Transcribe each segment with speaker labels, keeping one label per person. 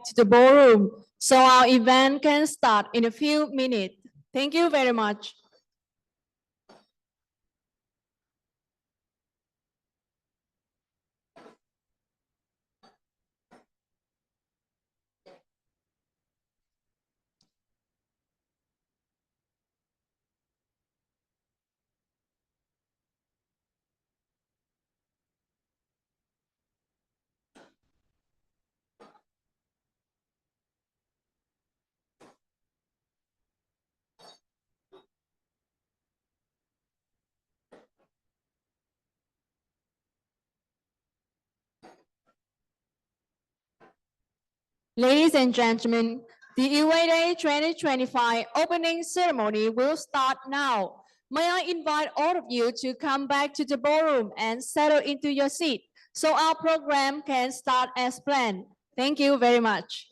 Speaker 1: to the ballroom so our event can start in a few minutes. Thank you very much. Ladies and gentlemen, the UA Day 2025 opening ceremony will start now. May I invite all of you to come back to the ballroom and settle into your seat so our program can start as planned. Thank you very much.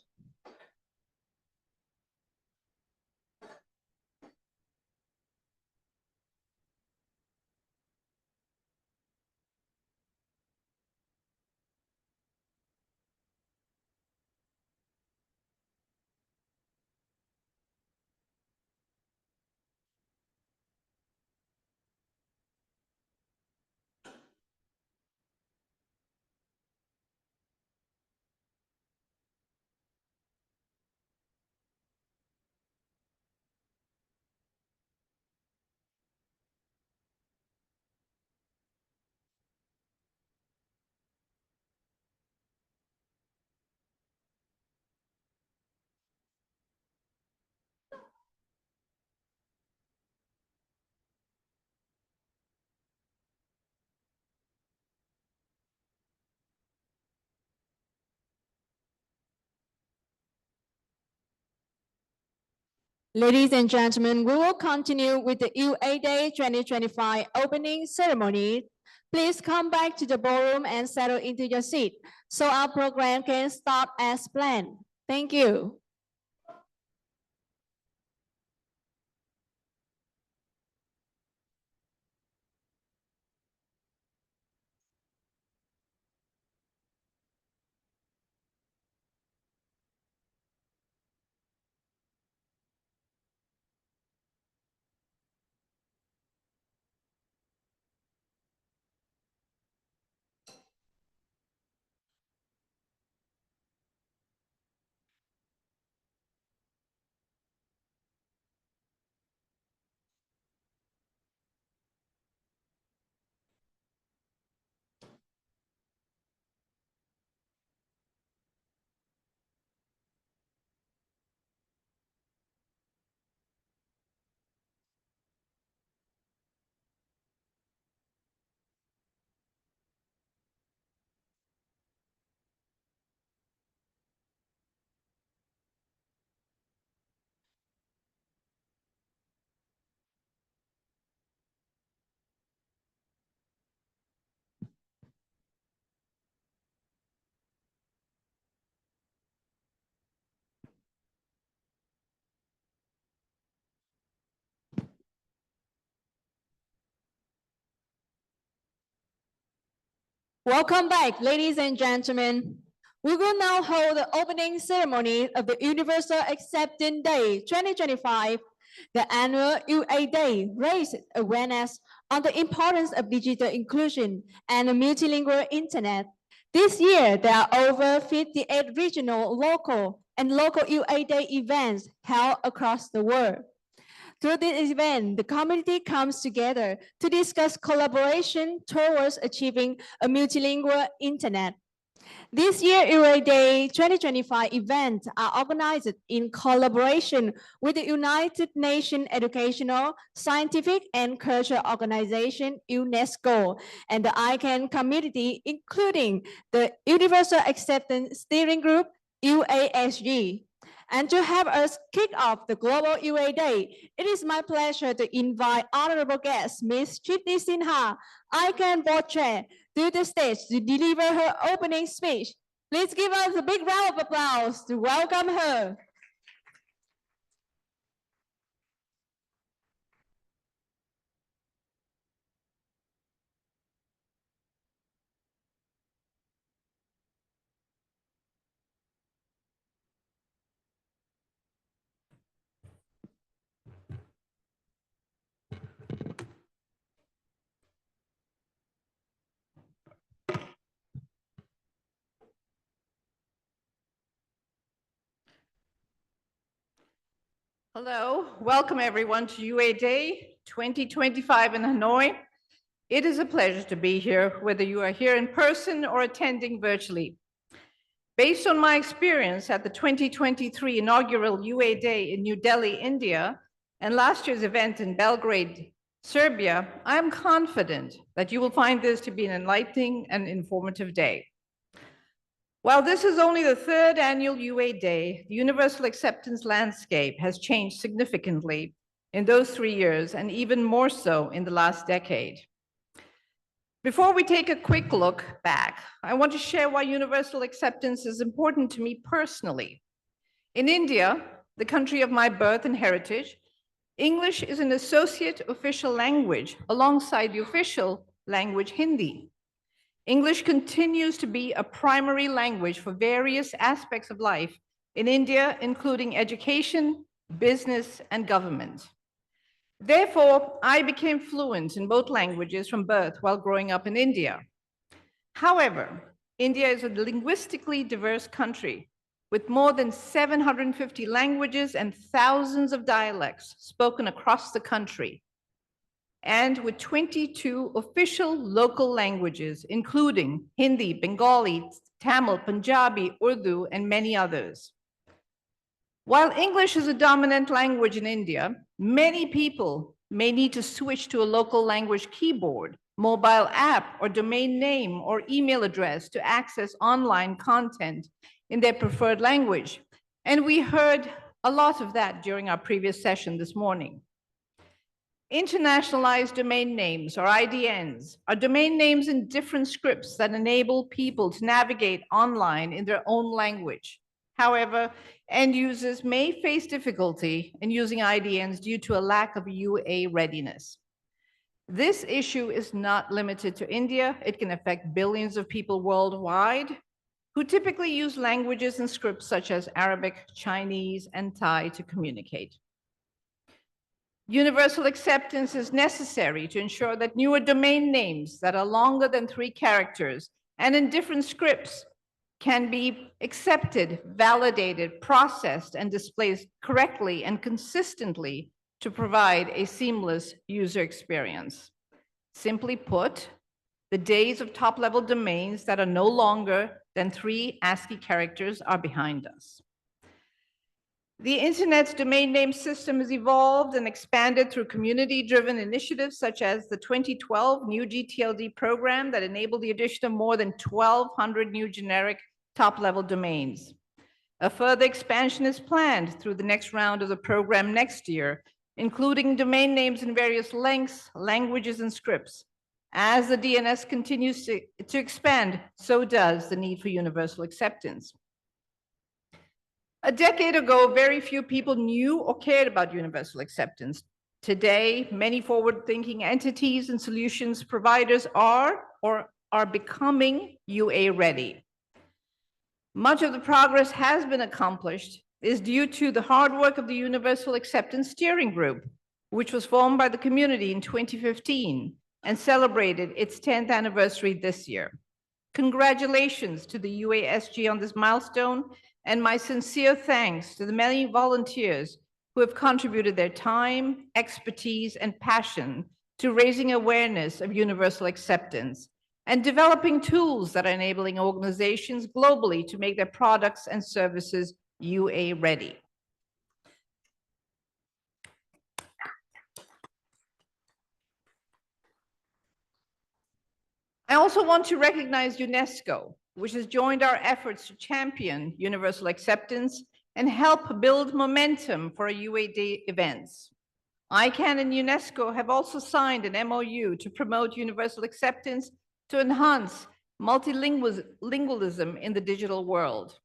Speaker 1: Ladies and gentlemen, we will continue with the UA Day 2025 opening ceremony. Please come back to the ballroom and settle into your seat so our program can start as planned. Thank you. Welcome back, ladies and gentlemen. We will now hold the opening ceremony of the Universal Acceptance Day 2025. The annual UA Day raised awareness on the importance of digital inclusion and a multilingual internet. This year, there are over 58 regional, local, and local UA Day events held across the world. Through this event, the community comes together to discuss collaboration towards achieving a multilingual internet. This year, UA Day 2025 events are organized in collaboration with the United Nations Educational, Scientific, and Cultural Organization, UNESCO, and the ICANN community, including the Universal Acceptance Steering Group, UASG. And to help us kick off the Global UA Day, it is my pleasure to invite honorable guest, Ms. Tripti Sinha, ICANN Board Chair, to the stage to deliver her opening speech. Please give us a big round of applause to welcome her.
Speaker 2: Hello, welcome everyone to UA Day 2025 in Hanoi. It is a pleasure to be here, whether you are here in person or attending virtually. Based on my experience at the 2023 inaugural UA Day in New Delhi, India, and last year's event in Belgrade, Serbia, I am confident that you will find this to be an enlightening and informative day. While this is only the third annual UA Day, the universal acceptance landscape has changed significantly in those 3 years, and even more so in the last decade. Before we take a quick look back, I want to share why universal acceptance is important to me personally. In India, the country of my birth and heritage, English is an associate official language alongside the official language Hindi. English continues to be a primary language for various aspects of life in India, including education, business, and government. Therefore, I became fluent in both languages from birth while growing up in India. However, India is a linguistically diverse country with more than 750 languages and thousands of dialects spoken across the country, and with 22 official local languages, including Hindi, Bengali, Tamil, Punjabi, Urdu, and many others. While English is a dominant language in India, many people may need to switch to a local language keyboard, mobile app, or domain name or email address to access online content in their preferred language. And we heard a lot of that during our previous session this morning. Internationalized domain names, or IDNs, are domain names in different scripts that enable people to navigate online in their own language. However, end users may face difficulty in using IDNs due to a lack of UA readiness. This issue is not limited to India. It can affect billions of people worldwide who typically use languages and scripts such as Arabic, Chinese, and Thai to communicate. Universal acceptance is necessary to ensure that newer domain names that are longer than 3 characters and in different scripts can be accepted, validated, processed, and displayed correctly and consistently to provide a seamless user experience. Simply put, the days of top-level domains that are no longer than 3 ASCII characters are behind us. The Internet's domain name system has evolved and expanded through community-driven initiatives such as the 2012 new GTLD program that enabled the addition of more than 1,200 new generic top-level domains. A further expansion is planned through the next round of the program next year, including domain names in various lengths, languages, and scripts. As the DNS continues to expand, so does the need for universal acceptance. A decade ago, very few people knew or cared about universal acceptance. Today, many forward-thinking entities and solutions providers are or are becoming UA ready. Much of the progress has been accomplished is due to the hard work of the Universal Acceptance Steering Group, which was formed by the community in 2015 and celebrated its 10th anniversary this year. Congratulations to the UASG on this milestone, and my sincere thanks to the many volunteers who have contributed their time, expertise, and passion to raising awareness of universal acceptance and developing tools that are enabling organizations globally to make their products and services UA ready. I also want to recognize UNESCO, which has joined our efforts to champion universal acceptance and help build momentum for our UA Day events. ICANN and UNESCO have also signed an MOU to promote universal acceptance to enhance multilingualism in the digital world.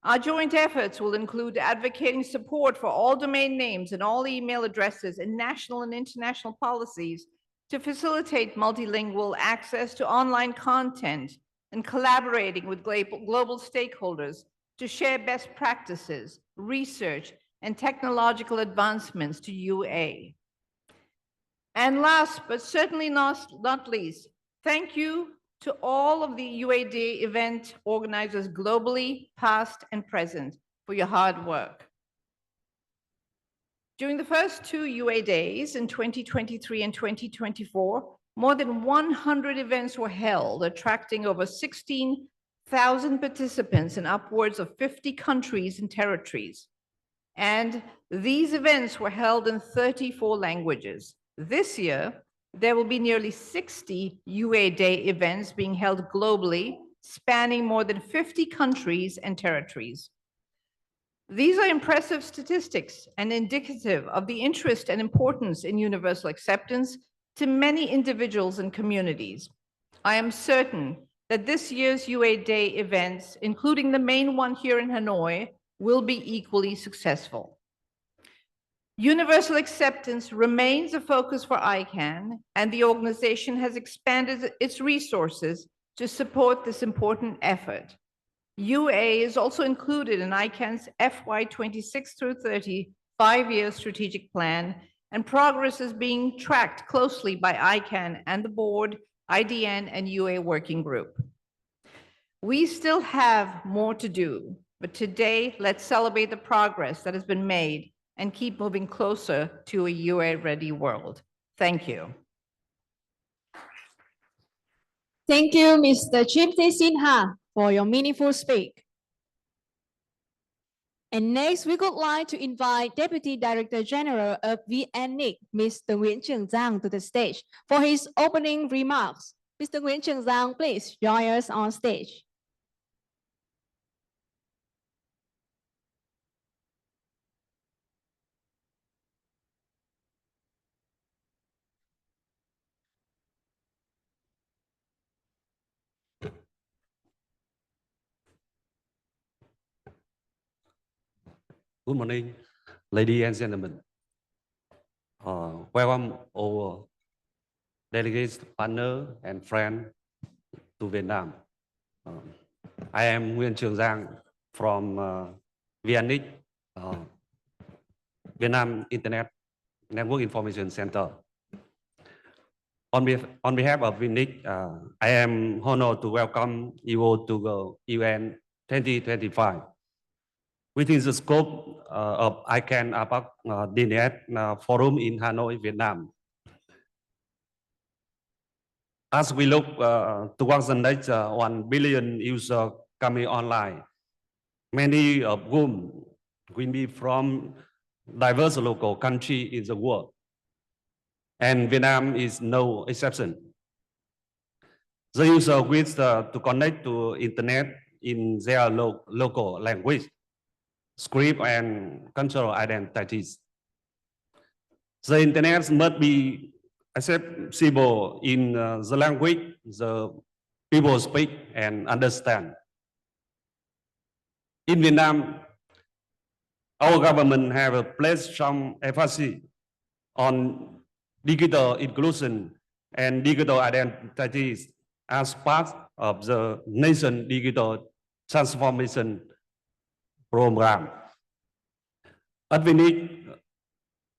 Speaker 2: Our joint efforts will include advocating support for all domain names and all email addresses in national and international policies to facilitate multilingual access to online content and collaborating with global stakeholders to share best practices, research, and technological advancements to UA. And last, but certainly not least, thank you to all of the UA Day event organizers globally, past and present, for your hard work. During the first two UA days in 2023 and 2024, more than 100 events were held, attracting over 16,000 participants in upwards of 50 countries and territories. And these events were held in 34 languages. This year, there will be nearly 60 UA Day events being held globally, spanning more than 50 countries and territories. These are impressive statistics and indicative of the interest and importance in universal acceptance to many individuals and communities. I am certain that this year's UA Day events, including the main one here in Hanoi, will be equally successful. Universal acceptance remains a focus for ICANN, and the organization has expanded its resources to support this important effort. UA is also included in ICANN's FY 26 through 30 5-year strategic plan, and progress is being tracked closely by ICANN and the board, IDN, and UA working group. We still have more to do, but today let's celebrate the progress that has been made and keep moving closer to a UA-ready world. Thank you.
Speaker 1: Thank you, Mr. Tripti Sinha, for your meaningful speak. And next, we would like to invite Deputy Director General of VNNIC, Mr. Nguyen Giang, to the stage for his opening remarks. Mr. Nguyen Giang, please join us on stage.
Speaker 3: Good morning, ladies and gentlemen. Welcome all delegates, partners, and friends to Vietnam. I am Nguyen Giang from VNNIC, Vietnam Internet Network Information Center. On behalf of VNNIC, I am honored to welcome you all to the UN 2025. Within the scope of ICANN APAC DNet Forum in Hanoi, Vietnam. As we look towards the next 1 billion users coming online, many of whom will be from diverse local countries in the world, and Vietnam is no exception. The user wish to connect to internet in their local language, script, and cultural identities. The internet must be accessible in the language the people speak and understand. In Vietnam, our government have placed some emphasis on digital inclusion and digital identities as part of the nation digital transformation program. At VNNIC,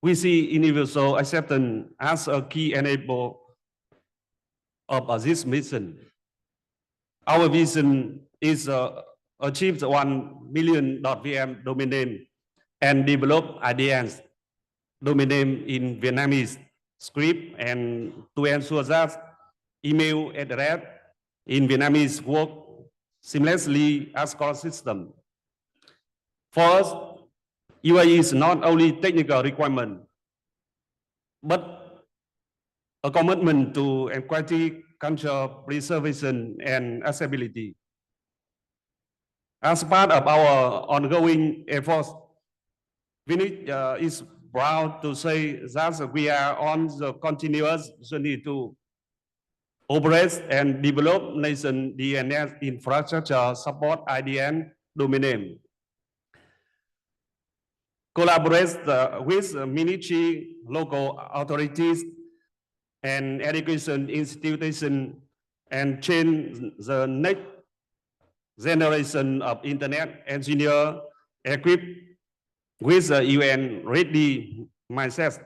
Speaker 3: we see universal acceptance as a key enabler of this mission. Our vision is achieve 1 million .vm domain name and develop IDNs domain name in Vietnamese script, and to ensure that email address in Vietnamese work seamlessly as core system. For us, UA is not only technical requirement, but a commitment to equity, culture preservation, and accessibility. As part of our ongoing efforts, VNNIC is proud to say that we are on the continuous journey to operate and develop nation DNS infrastructure support IDN domain name. Collaborate with ministry, local authorities, and education institutions, and train the next generation of internet engineers equipped with the UN ready mindset.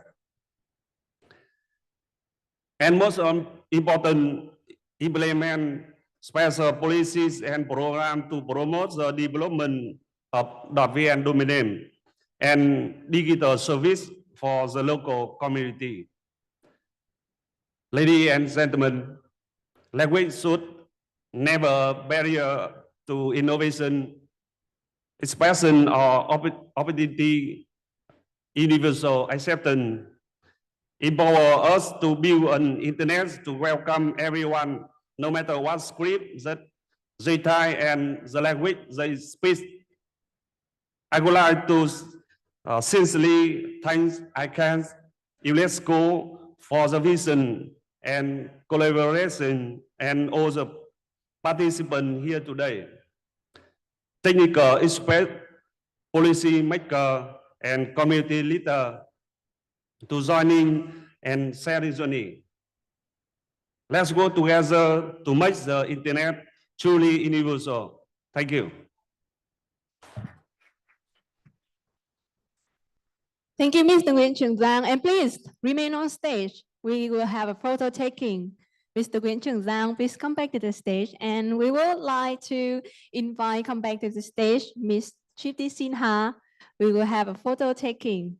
Speaker 3: And most important, implement special policies and programs to promote the development of .vn domain name and digital service for the local community. Ladies and gentlemen, language should never barrier to innovation, expression or opportunity, universal acceptance. Empower us to build an internet to welcome everyone, no matter what script that they type and the language they speak. I would like to sincerely thank ICANN, UNESCO for the vision and collaboration and all the participants here today. Technical expert, policy maker, and community leader to join in and share the journey. Let's go together to make the internet truly universal. Thank you.
Speaker 1: Thank you, Mr. Nguyen Giang, and please remain on stage. We will have a photo taking. Mr. Nguyen Giang, please come back to the stage, and we would like to invite come back to the stage Miss Tripti Sinha. We will have a photo taking.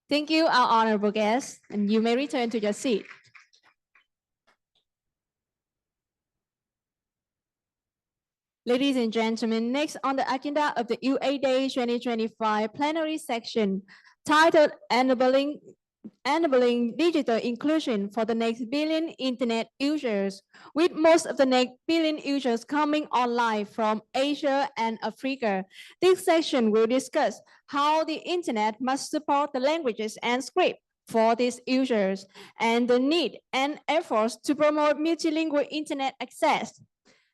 Speaker 1: Thank you, our honorable guests, and you may return to your seat. Ladies and gentlemen, next on the agenda of the UA Day 2025 plenary section titled Enabling Digital Inclusion for the Next Billion Internet Users, with most of the next billion users coming online from Asia and Africa. This section will discuss how the Internet must support the languages and script for these users and the need and efforts to promote multilingual Internet access.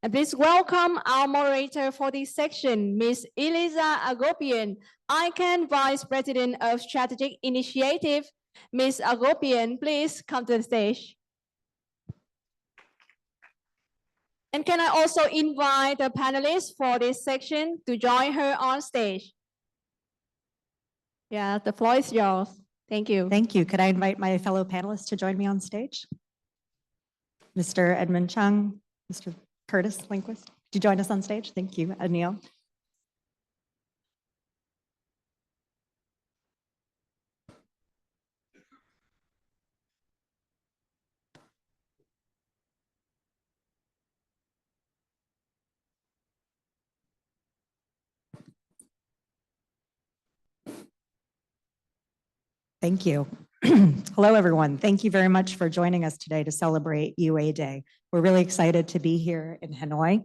Speaker 1: And please welcome our moderator for this section, Ms. Eliza Agopian, ICANN Vice President of Strategic Initiative. Ms. Agopian, please come to the stage. And can I also invite the panelists for this section to join her on stage? Yeah, the floor is yours. Thank you.
Speaker 4: Thank you. Could I invite my fellow panelists to join me on stage? Mr. Edmund Chung, Mr. Curtis Lindquist, could you join us on stage? Thank you, Anil. Thank you. Hello, everyone. Thank you very much for joining us today to celebrate UA Day. We're really excited to be here in Hanoi.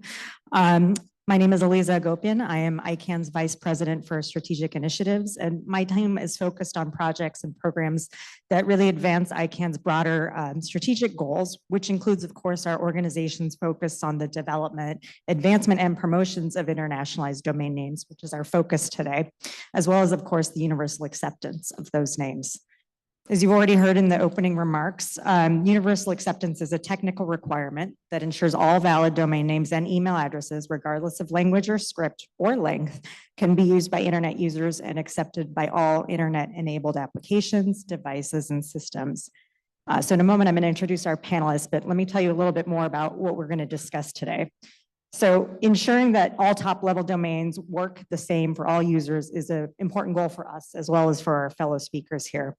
Speaker 4: My name is Eliza Agopian. I am ICANN's Vice President for Strategic Initiatives, and my team is focused on projects and programs that really advance ICANN's broader strategic goals, which includes, of course, our organization's focus on the development, advancement, and promotions of internationalized domain names, which is our focus today, as well as, of course, the universal acceptance of those names. As you've already heard in the opening remarks, universal acceptance is a technical requirement that ensures all valid domain names and email addresses, regardless of language or script or length, can be used by internet users and accepted by all internet-enabled applications, devices, and systems. So in a moment, I'm going to introduce our panelists, but let me tell you a little bit more about what we're going to discuss today. So ensuring that all top-level domains work the same for all users is an important goal for us, as well as for our fellow speakers here.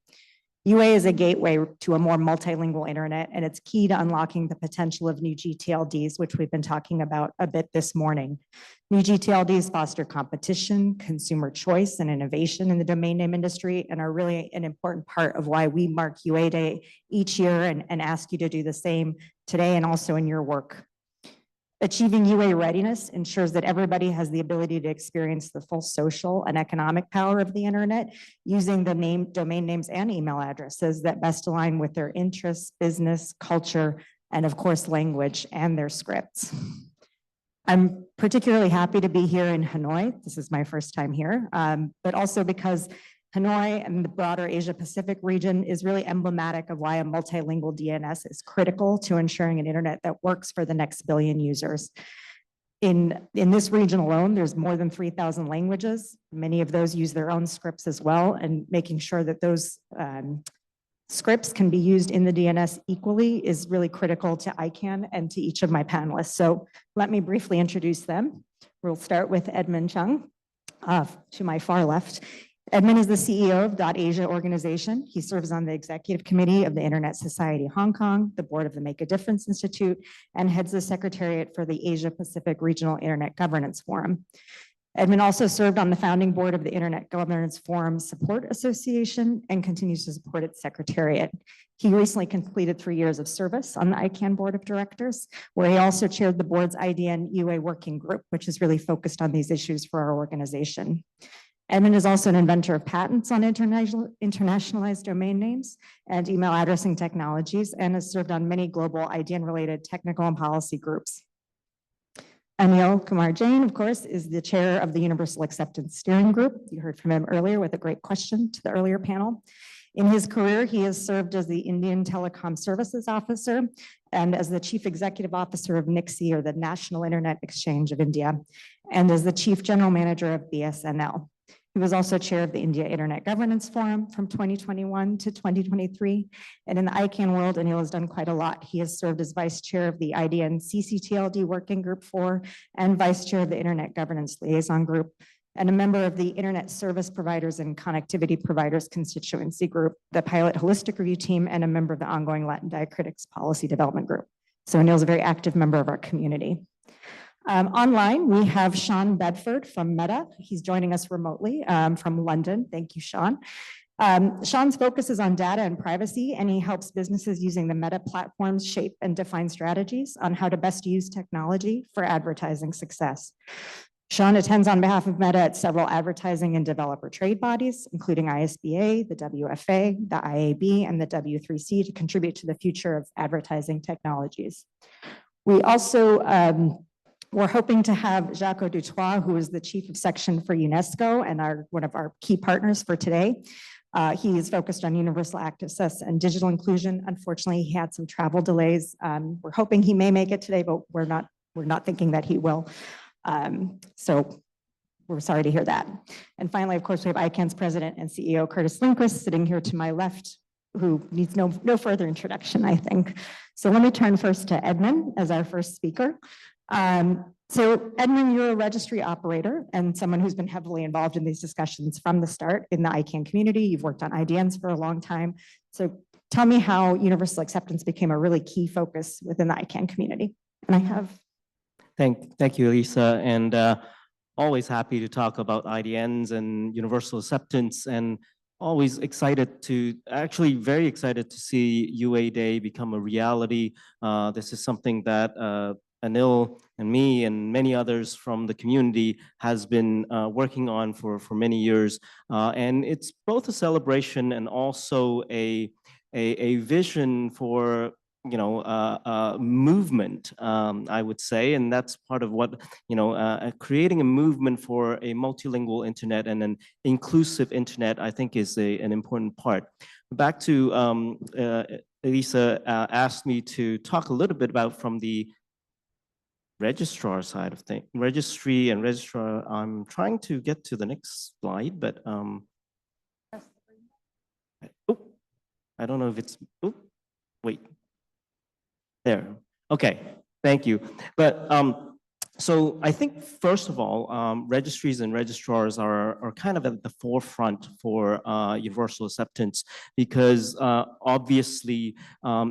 Speaker 4: UA is a gateway to a more multilingual internet, and it's key to unlocking the potential of new GTLDs, which we've been talking about a bit this morning. New GTLDs foster competition, consumer choice, and innovation in the domain name industry, and are really an important part of why we mark UA Day each year and ask you to do the same today and also in your work. Achieving UA readiness ensures that everybody has the ability to experience the full social and economic power of the internet using the domain names and email addresses that best align with their interests, business, culture, and of course, language and their scripts. I'm particularly happy to be here in Hanoi. This is my first time here, but also because Hanoi and the broader Asia Pacific region is really emblematic of why a multilingual DNS is critical to ensuring an internet that works for the next billion users. In this region alone, there's more than 3,000 languages. Many of those use their own scripts as well, and making sure that those scripts can be used in the DNS equally is really critical to ICANN and to each of my panelists. So let me briefly introduce them. We'll start with Edmund Chung, to my far left. Edmund is the CEO of .Asia organization. He serves on the executive committee of the Internet Society Hong Kong, the board of the Make a Difference Institute, and heads the secretariat for the Asia Pacific Regional Internet Governance Forum. Edmund also served on the founding board of the Internet Governance Forum Support Association and continues to support its secretariat. He recently completed 3 years of service on the ICANN board of directors, where he also chaired the board's IDN UA working group, which is really focused on these issues for our organization. Edmund is also an inventor of patents on internationalized domain names and email addressing technologies, and has served on many global IDN-related technical and policy groups. Anil Kumar Jain, of course, is the chair of the Universal Acceptance Steering Group. You heard from him earlier with a great question to the earlier panel. In his career, he has served as the Indian Telecom Services Officer and as the Chief Executive Officer of NICSI, or the National Internet Exchange of India, and as the Chief General Manager of BSNL. He was also chair of the India Internet Governance Forum from 2021 to 2023. And in the ICANN world, Anil has done quite a lot. He has served as vice chair of the IDN CCTLD Working Group 4 and vice chair of the Internet Governance Liaison Group, and a member of the Internet Service Providers and Connectivity Providers Constituency Group, the Pilot Holistic Review Team, and a member of the ongoing Latin Diacritics Policy Development Group. So Anil is a very active member of our community. Online, we have Sean Bedford from Meta. He's joining us remotely from London. Thank you, Sean. Sean's focus is on data and privacy, and he helps businesses using the Meta platforms shape and define strategies on how to best use technology for advertising success. Sean attends on behalf of Meta at several advertising and developer trade bodies, including ISBA, the WFA, the IAB, and the W3C, to contribute to the future of advertising technologies. We also we're hoping to have Jacques Dutoit, who is the chief of section for UNESCO and one of our key partners for today. He is focused on universal access and digital inclusion. Unfortunately, he had some travel delays. We're hoping he may make it today, but we're not thinking that he will. So we're sorry to hear that. And finally, of course, we have ICANN's president and CEO, Curtis Lindquist, sitting here to my left, who needs no further introduction, I think. So let me turn first to Edmund as our first speaker. So Edmund, you're a registry operator and someone who's been heavily involved in these discussions from the start in the ICANN community. You've worked on IDNs for a long time. So tell me how universal acceptance became a really key focus within the ICANN community. And I have.
Speaker 5: Thank you, Lisa. And always happy to talk about IDNs and universal acceptance, and always very excited to see UA Day become a reality. This is something that Anil and me and many others from the community has been working on for many years. And it's both a celebration and also a vision for movement, I would say, and that's part of what, creating a movement for a multilingual internet and an inclusive internet, I think is an important part. Back to Elisa asked me to talk a little bit about from the registrar side of things, registry and registrar. I'm trying to get to the next slide, but I don't know if it's, wait. There, okay, thank you. But so I think first of all, registries and registrars are kind of at the forefront for universal acceptance, because obviously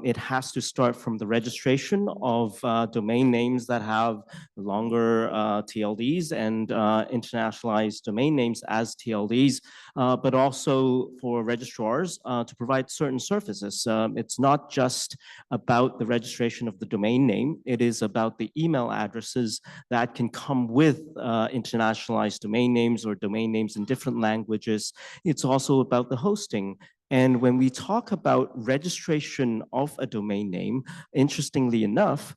Speaker 5: it has to start from the registration of domain names that have longer TLDs and internationalized domain names as TLDs, but also for registrars to provide certain services. It's not just about the registration of the domain name, it is about the email addresses that can come with internationalized domain names or domain names in different languages. It's also about the hosting. And when we talk about registration of a domain name, interestingly enough,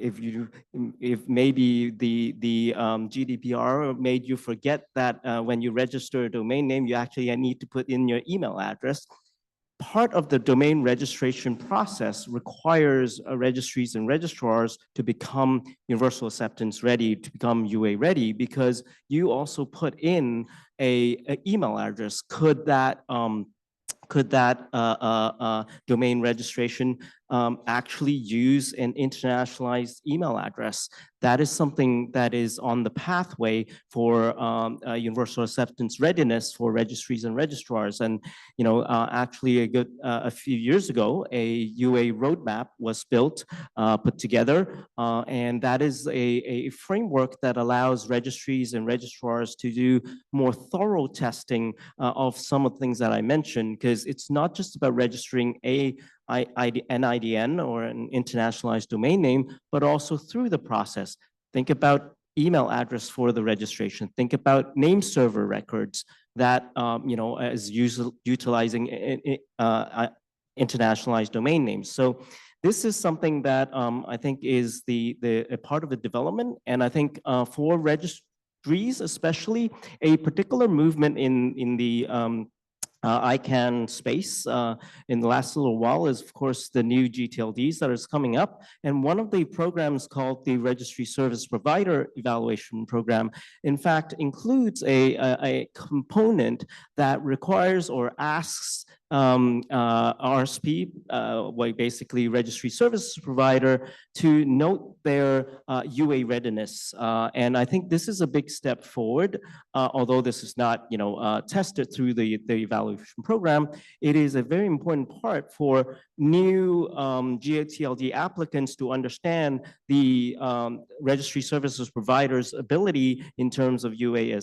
Speaker 5: if maybe the GDPR made you forget that when you register a domain name, you actually need to put in your email address. Part of the domain registration process requires registries and registrars to become universal acceptance ready, to become UA ready, because you also put in a email address. Could that domain registration actually use an internationalized email address? That is something that is on the pathway for universal acceptance readiness for registries and registrars. And actually a few years ago, a UA roadmap was built, put together, and that is a framework that allows registries and registrars to do more thorough testing of some of the things that I mentioned, because it's not just about registering an IDN or an internationalized domain name, but also through the process. Think about email address for the registration. Think about name server records that is utilizing internationalized domain names. So this is something that I think is a part of the development, and I think for registries, especially a particular movement in the ICANN space in the last little while is, of course, the new GTLDs that is coming up. And one of the programs called the Registry Service Provider Evaluation Program, in fact, includes a component that requires or asks RSP, basically registry services provider, to note their UA readiness. And I think this is a big step forward, although this is not tested through the evaluation program. It is a very important part for new GTLD applicants to understand the registry services provider's ability in terms of UA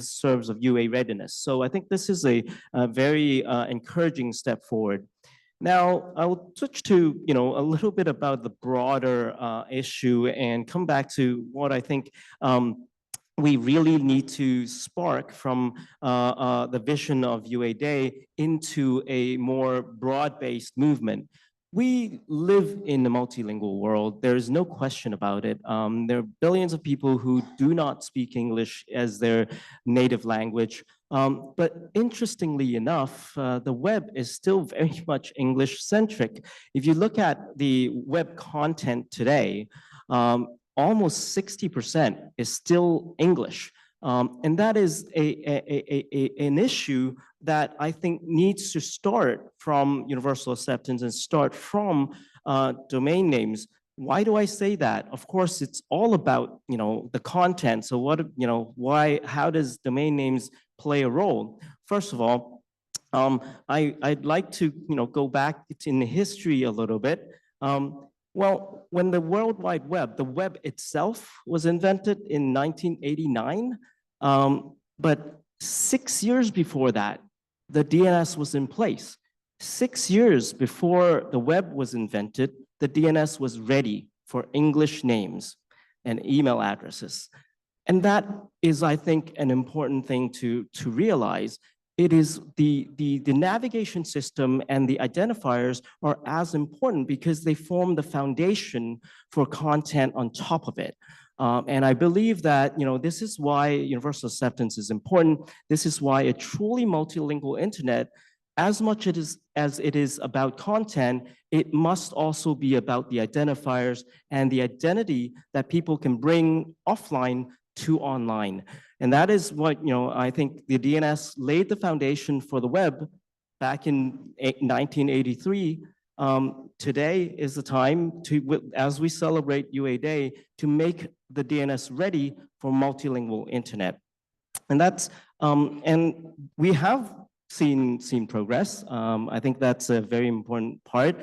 Speaker 5: serves of UA readiness. So I think this is a very encouraging step forward. Now, I will switch to a little bit about the broader issue and come back to what I think we really need to spark from the vision of UA Day into a more broad-based movement. We live in a multilingual world. There is no question about it. There are billions of people who do not speak English as their native language. But interestingly enough, the web is still very much English-centric. If you look at the web content today, almost 60% is still English. And that is an issue that I think needs to start from universal acceptance and start from domain names. Why do I say that? Of course, it's all about the content. So how does domain names play a role? First of all, I'd like to go back in the history a little bit. Well, when the World Wide Web, the web itself was invented in 1989, but 6 years before that, the DNS was in place. 6 years before the web was invented, the DNS was ready for English names and email addresses. And that is, I think, an important thing to realize. It is the navigation system and the identifiers are as important because they form the foundation for content on top of it. And I believe that this is why universal acceptance is important. This is why a truly multilingual internet, as much as it is about content, it must also be about the identifiers and the identity that people can bring offline to online. And that is what I think the DNS laid the foundation for the web back in 1983. Today is the time as we celebrate UA Day, to make the DNS ready for multilingual internet. And that's and we have seen progress. I think that's a very important part.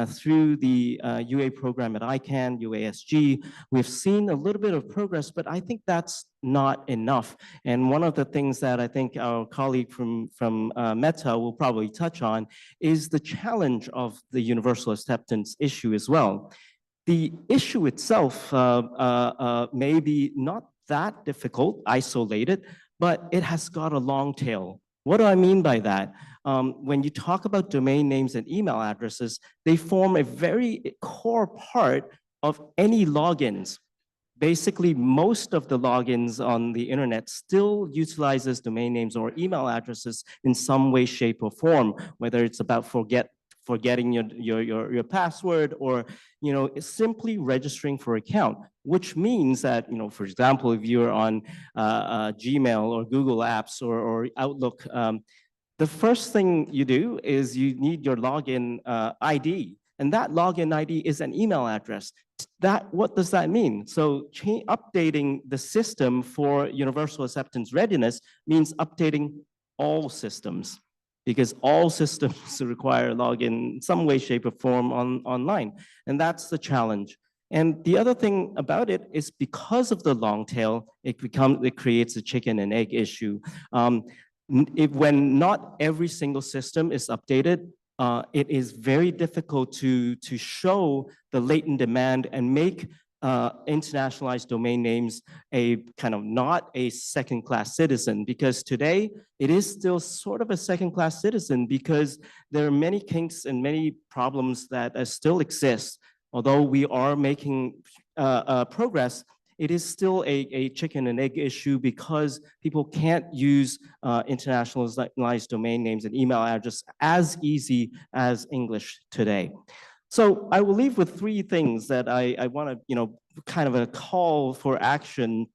Speaker 5: Through the UA program at ICANN, UASG, we've seen a little bit of progress, but I think that's not enough. And one of the things that I think our colleague from Meta will probably touch on is the challenge of the universal acceptance issue as well. The issue itself may be not that difficult, isolated, but it has got a long tail. What do I mean by that? When you talk about domain names and email addresses, they form a very core part of any logins. Basically, most of the logins on the internet still utilizes domain names or email addresses in some way, shape, or form, whether it's about forgetting your password, or simply registering for account, which means that, for example, if you're on Gmail or Google Apps or Outlook, the first thing you do is you need your login ID, and that login ID is an email address. What does that mean? So updating the system for universal acceptance readiness means updating all systems, because all systems require login in some way, shape, or form online. And that's the challenge. And the other thing about it is, because of the long tail, it creates a chicken and egg issue. When not every single system is updated, it is very difficult to show the latent demand and make internationalized domain names a kind of not a second-class citizen, because today it is still sort of a second-class citizen, because there are many kinks and many problems that still exist. Although we are making progress, it is still a chicken and egg issue, because people can't use internationalized domain names and email address as easy as English today. So I will leave with three things that I want to, kind of a call for action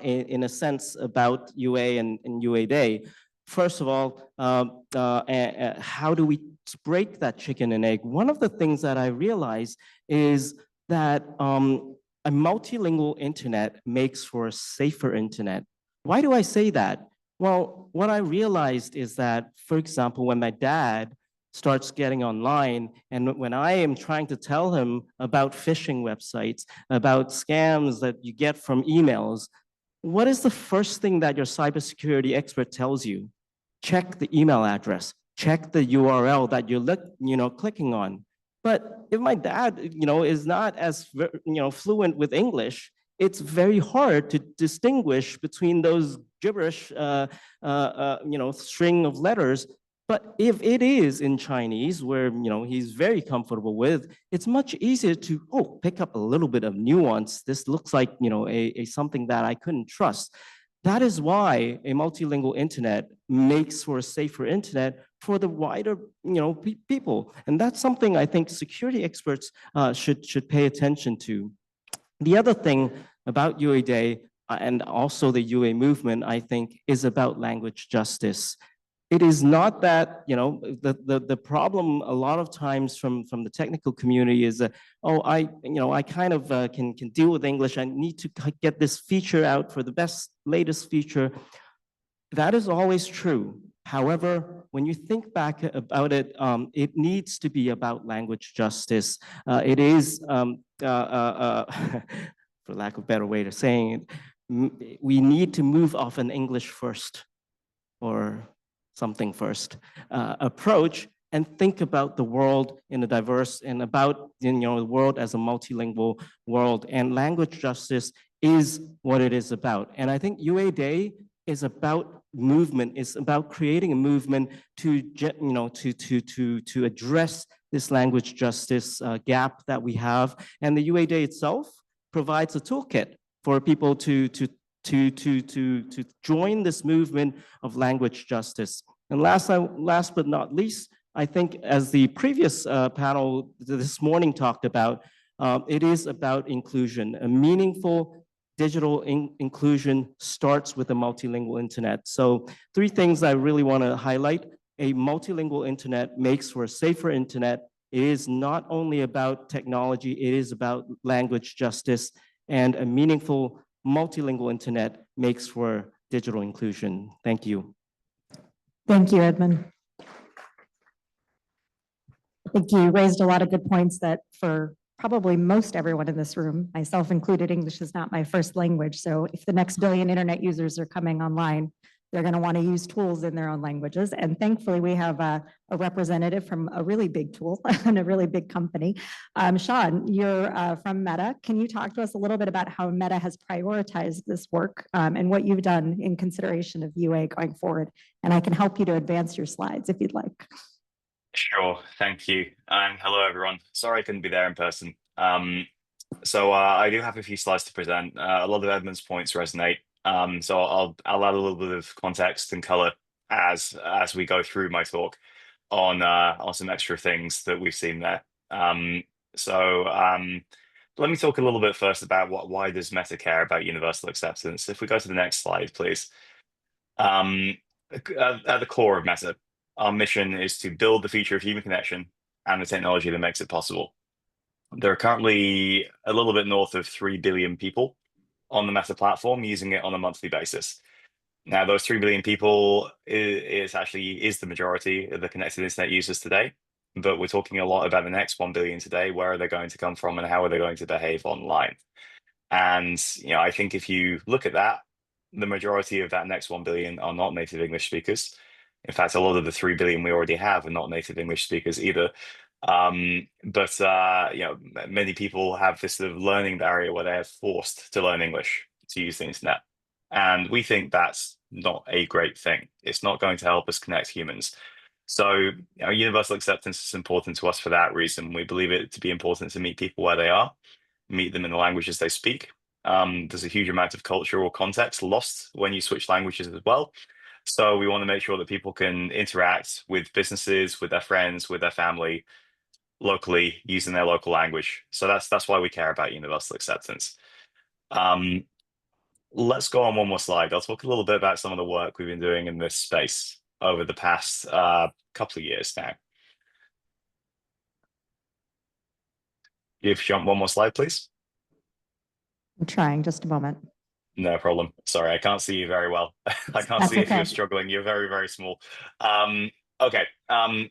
Speaker 5: in a sense about UA and UA Day. First of all, how do we break that chicken and egg? One of the things that I realize is that a multilingual internet makes for a safer internet. Why do I say that? Well, what I realized is that, for example, when my dad starts getting online, and when I am trying to tell him about phishing websites, about scams that you get from emails, what is the first thing that your cybersecurity expert tells you? Check the email address, check the URL that you're clicking on. But if my dad, is not as fluent with English, it's very hard to distinguish between those gibberish, string of letters. But if it is in Chinese, where he's very comfortable with, it's much easier to pick up a little bit of nuance. This looks like a something that I couldn't trust. That is why a multilingual internet makes for a safer internet for the wider people, and that's something I think security experts should pay attention to. The other thing about UA Day and also the UA movement, I think, is about language justice. It is not that, the problem a lot of times from the technical community is that, I kind of can deal with English. I need to get this feature out for the latest feature. That is always true. However, when you think back about it, it needs to be about language justice. It is, for lack of a better way of saying it, we need to move off an English first, or something first approach, and think about the world in a diverse, and about the world as a multilingual world. And language justice is what it is about. And I think UA Day is about movement. It's about creating a movement to address this language justice gap that we have. And the UA Day itself provides a toolkit for people to join this movement of language justice. And last but not least, I think, as the previous panel this morning talked about, it is about inclusion. A meaningful digital inclusion starts with a multilingual internet. So three things I really want to highlight. A multilingual internet makes for a safer internet. It is not only about technology, it is about language justice, and a meaningful multilingual internet makes for digital inclusion. Thank you.
Speaker 4: Thank you, Edmund. I think you raised a lot of good points that for probably most everyone in this room, myself included, English is not my first language. So if the next billion internet users are coming online, they're going to want to use tools in their own languages. And thankfully, we have a representative from a really big tool and a really big company. Sean, you're from Meta. Can you talk to us a little bit about how Meta has prioritized this work and what you've done in consideration of UA going forward? And I can help you to advance your slides if you'd like.
Speaker 6: Sure, thank you. And hello, everyone. Sorry I couldn't be there in person. So I do have a few slides to present. A lot of Edmund's points resonate. So I'll add a little bit of context and color as we go through my talk on some extra things that we've seen there. So let me talk a little bit first about why does Meta care about universal acceptance. If we go to the next slide, please. At the core of Meta, our mission is to build the future of human connection and the technology that makes it possible. There are currently a little bit north of 3 billion people on the Meta platform using it on a monthly basis. Now, those 3 billion people is the majority of the connected internet users today, but we're talking a lot about the next 1 billion today. Where are they going to come from and how are they going to behave online? And, I think if you look at that, the majority of that next 1 billion are not native English speakers. In fact, a lot of the 3 billion we already have are not native English speakers either. But many people have this sort of learning barrier where they're forced to learn English to use the internet. And we think that's not a great thing. It's not going to help us connect humans. So, universal acceptance is important to us for that reason. We believe it to be important to meet people where they are, meet them in the languages they speak. There's a huge amount of cultural context lost when you switch languages as well. So we want to make sure that people can interact with businesses, with their friends, with their family, locally using their local language. So that's why we care about universal acceptance. Let's go on one more slide. I'll talk a little bit about some of the work we've been doing in this space over the past couple of years now. If you jump one more slide, please.
Speaker 4: I'm trying, just a moment.
Speaker 6: No problem. Sorry, I can't see you very well. I can't see if you're struggling. You're very, very small. Okay,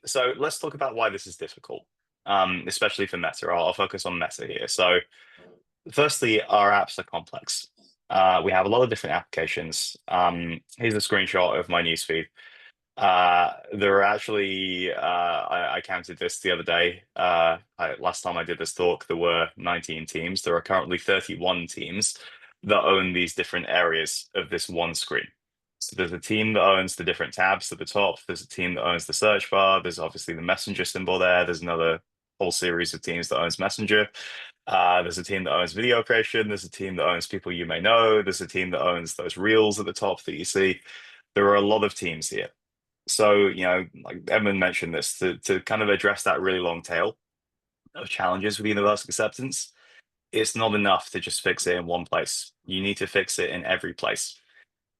Speaker 6: so let's talk about why this is difficult, especially for Meta. I'll focus on Meta here. So firstly, our apps are complex. We have a lot of different applications. Here's a screenshot of my newsfeed. There are actually, I counted this the other day. Last time I did this talk, there were 19 teams. There are currently 31 teams that own these different areas of this one screen. So there's a team that owns the different tabs at the top. There's a team that owns the search bar. There's obviously the messenger symbol there. There's another whole series of teams that owns messenger. There's a team that owns video creation. There's a team that owns people you may know. There's a team that owns those reels at the top that you see. There are a lot of teams here. So, like Edmund mentioned this, to kind of address that really long tail of challenges with universal acceptance, it's not enough to just fix it in one place. You need to fix it in every place.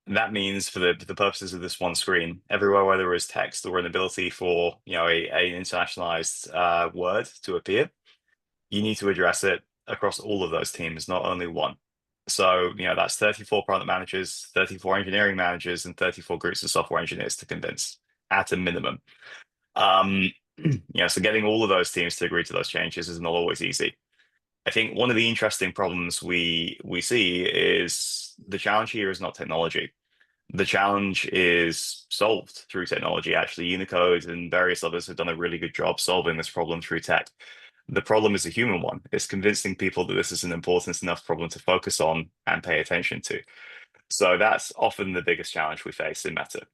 Speaker 6: And that means for the purposes of this one screen, everywhere where there is text or an ability for, an internationalized word to appear, you need to address it across all of those teams, not only one. So, that's 34 product managers, 34 engineering managers, and 34 groups of software engineers to convince at a minimum. So getting all of those teams to agree to those changes is not always easy. I think one of the interesting problems we see is the challenge here is not technology. The challenge is solved through technology. Actually, Unicode and various others have done a really good job solving this problem through tech. The problem is a human one. It's convincing people that this is an important enough problem to focus on and pay attention to. So that's often the biggest challenge we face in Meta.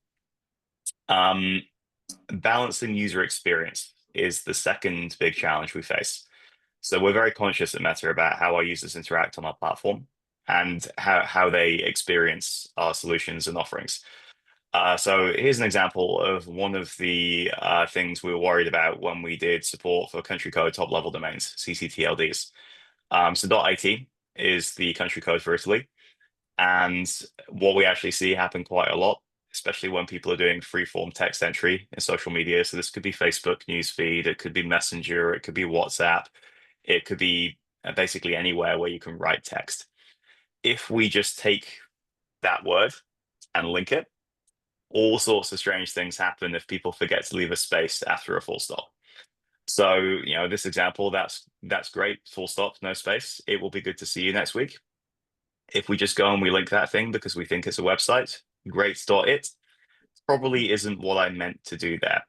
Speaker 6: Balancing user experience is the second big challenge we face. So we're very conscious at Meta about how our users interact on our platform and how they experience our solutions and offerings. So here's an example of one of the things we were worried about when we did support for country code top level domains, CCTLDs. So .it is the country code for Italy. And what we actually see happen quite a lot, especially when people are doing free-form text entry in social media. So this could be Facebook newsfeed, it could be Messenger, it could be WhatsApp, it could be basically anywhere where you can write text. If we just take that word and link it, all sorts of strange things happen if people forget to leave a space after a full stop. So, this example, that's great, full stop, no space. It will be good to see you next week. If we just go and we link that thing because we think it's a website, great.it probably isn't what I meant to do there.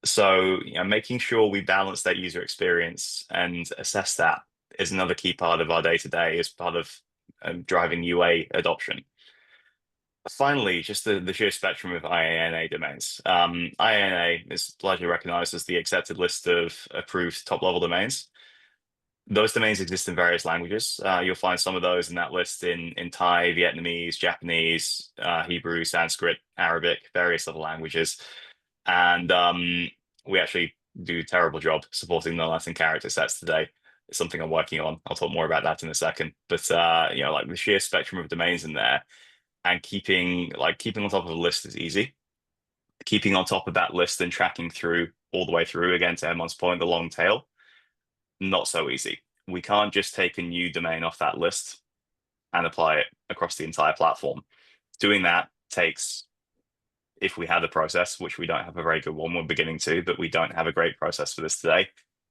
Speaker 6: So, making sure we balance that user experience and assess that is another key part of our day-to-day as part of driving UA adoption. Finally, just the sheer spectrum of IANA domains. IANA is largely recognized as the accepted list of approved top-level domains. Those domains exist in various languages. You'll find some of those in that list in Thai, Vietnamese, Japanese, Hebrew, Sanskrit, Arabic, various other languages. And we actually do a terrible job supporting non-Latin character sets today. It's something I'm working on. I'll talk more about that in a second. But like the sheer spectrum of domains in there, and keeping on top of a list is easy. Keeping on top of that list and tracking through all the way through, again, to Edmond's point, the long tail, not so easy. We can't just take a new domain off that list and apply it across the entire platform. Doing that takes, if we had a process, which we don't have a very good one, we're beginning to, but we don't have a great process for this today,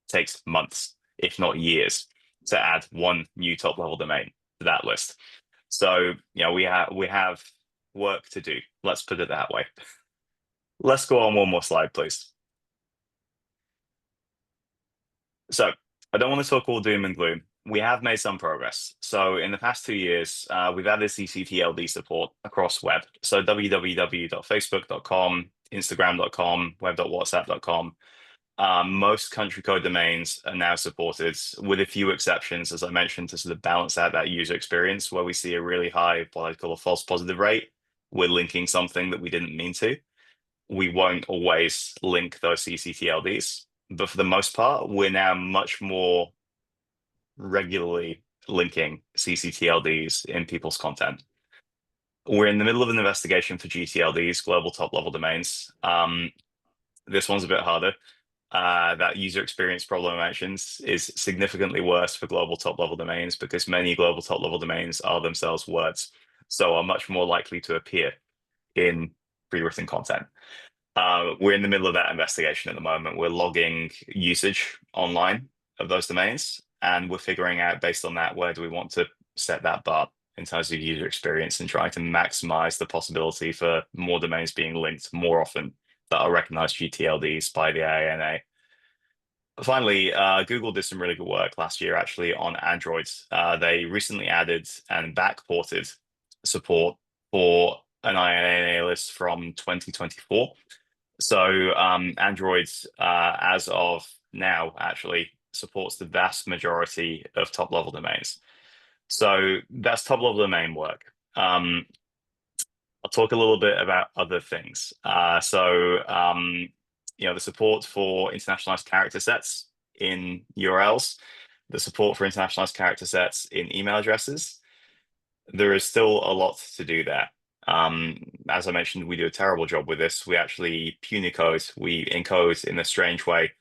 Speaker 6: takes months, if not years, to add one new top level domain to that list. So, we have work to do. Let's put it that way. Let's go on one more slide, please. So I don't want to talk all doom and gloom. We have made some progress. So in the past 2 years, we've added ccTLD support across web. So www.facebook.com, instagram.com, web.whatsapp.com. Most country code domains are now supported, with a few exceptions, as I mentioned, to sort of balance out that user experience where we see a really high, what I call a false positive rate. We're linking something that we didn't mean to. We won't always link those ccTLDs, but for the most part, we're now much more regularly linking ccTLDs in people's content. We're in the middle of an investigation for GTLDs, global top level domains. This one's a bit harder. That user experience problem I mentioned is significantly worse for global top level domains because many global top level domains are themselves words, so are much more likely to appear in pre-written content. We're in the middle of that investigation at the moment. We're logging usage online of those domains, and we're figuring out, based on that, where do we want to set that bar in terms of user experience and trying to maximize the possibility for more domains being linked more often that are recognized GTLDs by the IANA. Finally, Google did some really good work last year, actually, on Android. They recently added and backported support for an IANA list from 2024. So Android, as of now, actually supports the vast majority of top-level domains. So that's top-level domain work. I'll talk a little bit about other things. The support for internationalized character sets in URLs, the support for internationalized character sets in email addresses. There is still a lot to do there. As I mentioned, we do a terrible job with this. We actually punicode, we encode in a strange way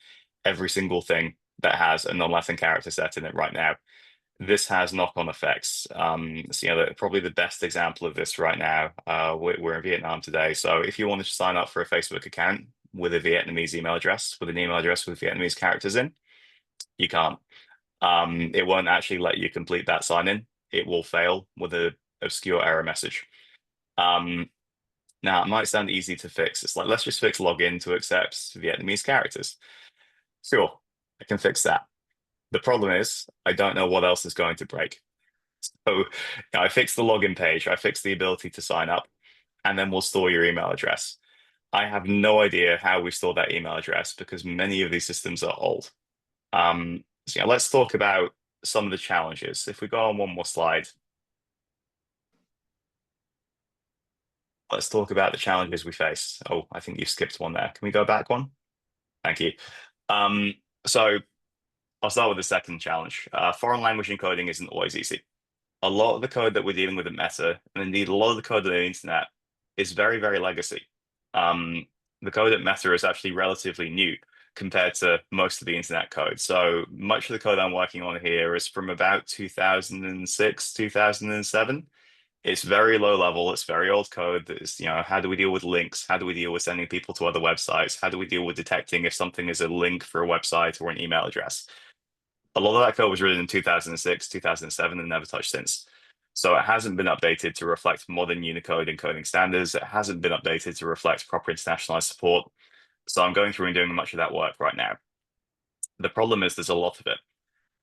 Speaker 6: every single thing that has a non-Latin character set in it right now. This has knock-on effects. Probably the best example of this right now, we're in Vietnam today. So if you wanted to sign up for a Facebook account with a Vietnamese email address, with an email address with Vietnamese characters in, you can't. It won't actually let you complete that sign-in. It will fail with an obscure error message. Now, it might sound easy to fix. It's like, let's just fix login to accept Vietnamese characters. Sure, I can fix that. The problem is, I don't know what else is going to break. So I fix the login page, I fix the ability to sign up, and then we'll store your email address. I have no idea how we store that email address because many of these systems are old. Let's talk about some of the challenges. If we go on one more slide, let's talk about the challenges we face. Oh, I think you skipped one there. Can we go back one? Thank you. So I'll start with the second challenge. Foreign language encoding isn't always easy. A lot of the code that we're dealing with at Meta, and indeed a lot of the code on the internet, is very, very legacy. The code at Meta is actually relatively new compared to most of the internet code. So much of the code I'm working on here is from about 2006, 2007. It's very low level. It's very old code. That is, how do we deal with links? How do we deal with sending people to other websites? How do we deal with detecting if something is a link for a website or an email address? A lot of that code was written in 2006, 2007, and never touched since. So it hasn't been updated to reflect modern Unicode encoding standards. It hasn't been updated to reflect proper internationalized support. So I'm going through and doing much of that work right now. The problem is there's a lot of it,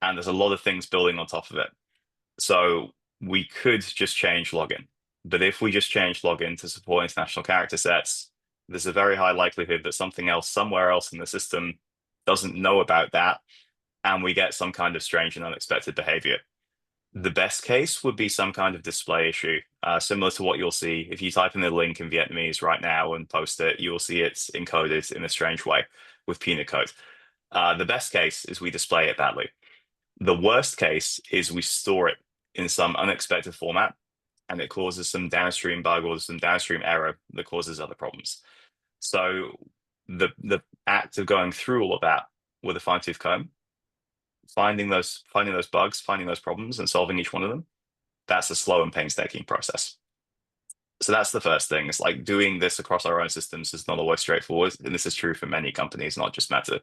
Speaker 6: and there's a lot of things building on top of it. So we could just change login. But if we just change login to support international character sets, there's a very high likelihood that something else somewhere else in the system doesn't know about that and we get some kind of strange and unexpected behavior. The best case would be some kind of display issue, similar to what you'll see if you type in the link in Vietnamese right now and post it, you will see it's encoded in a strange way with penal code. The best case is we display it badly. The worst case is we store it in some unexpected format and it causes some downstream bug or some downstream error that causes other problems. So the act of going through all of that with a fine-tooth comb, finding those bugs, finding those problems and solving each one of them, that's a slow and painstaking process. So that's the first thing. It's like doing this across our own systems is not always straightforward. And this is true for many companies, not just Meta.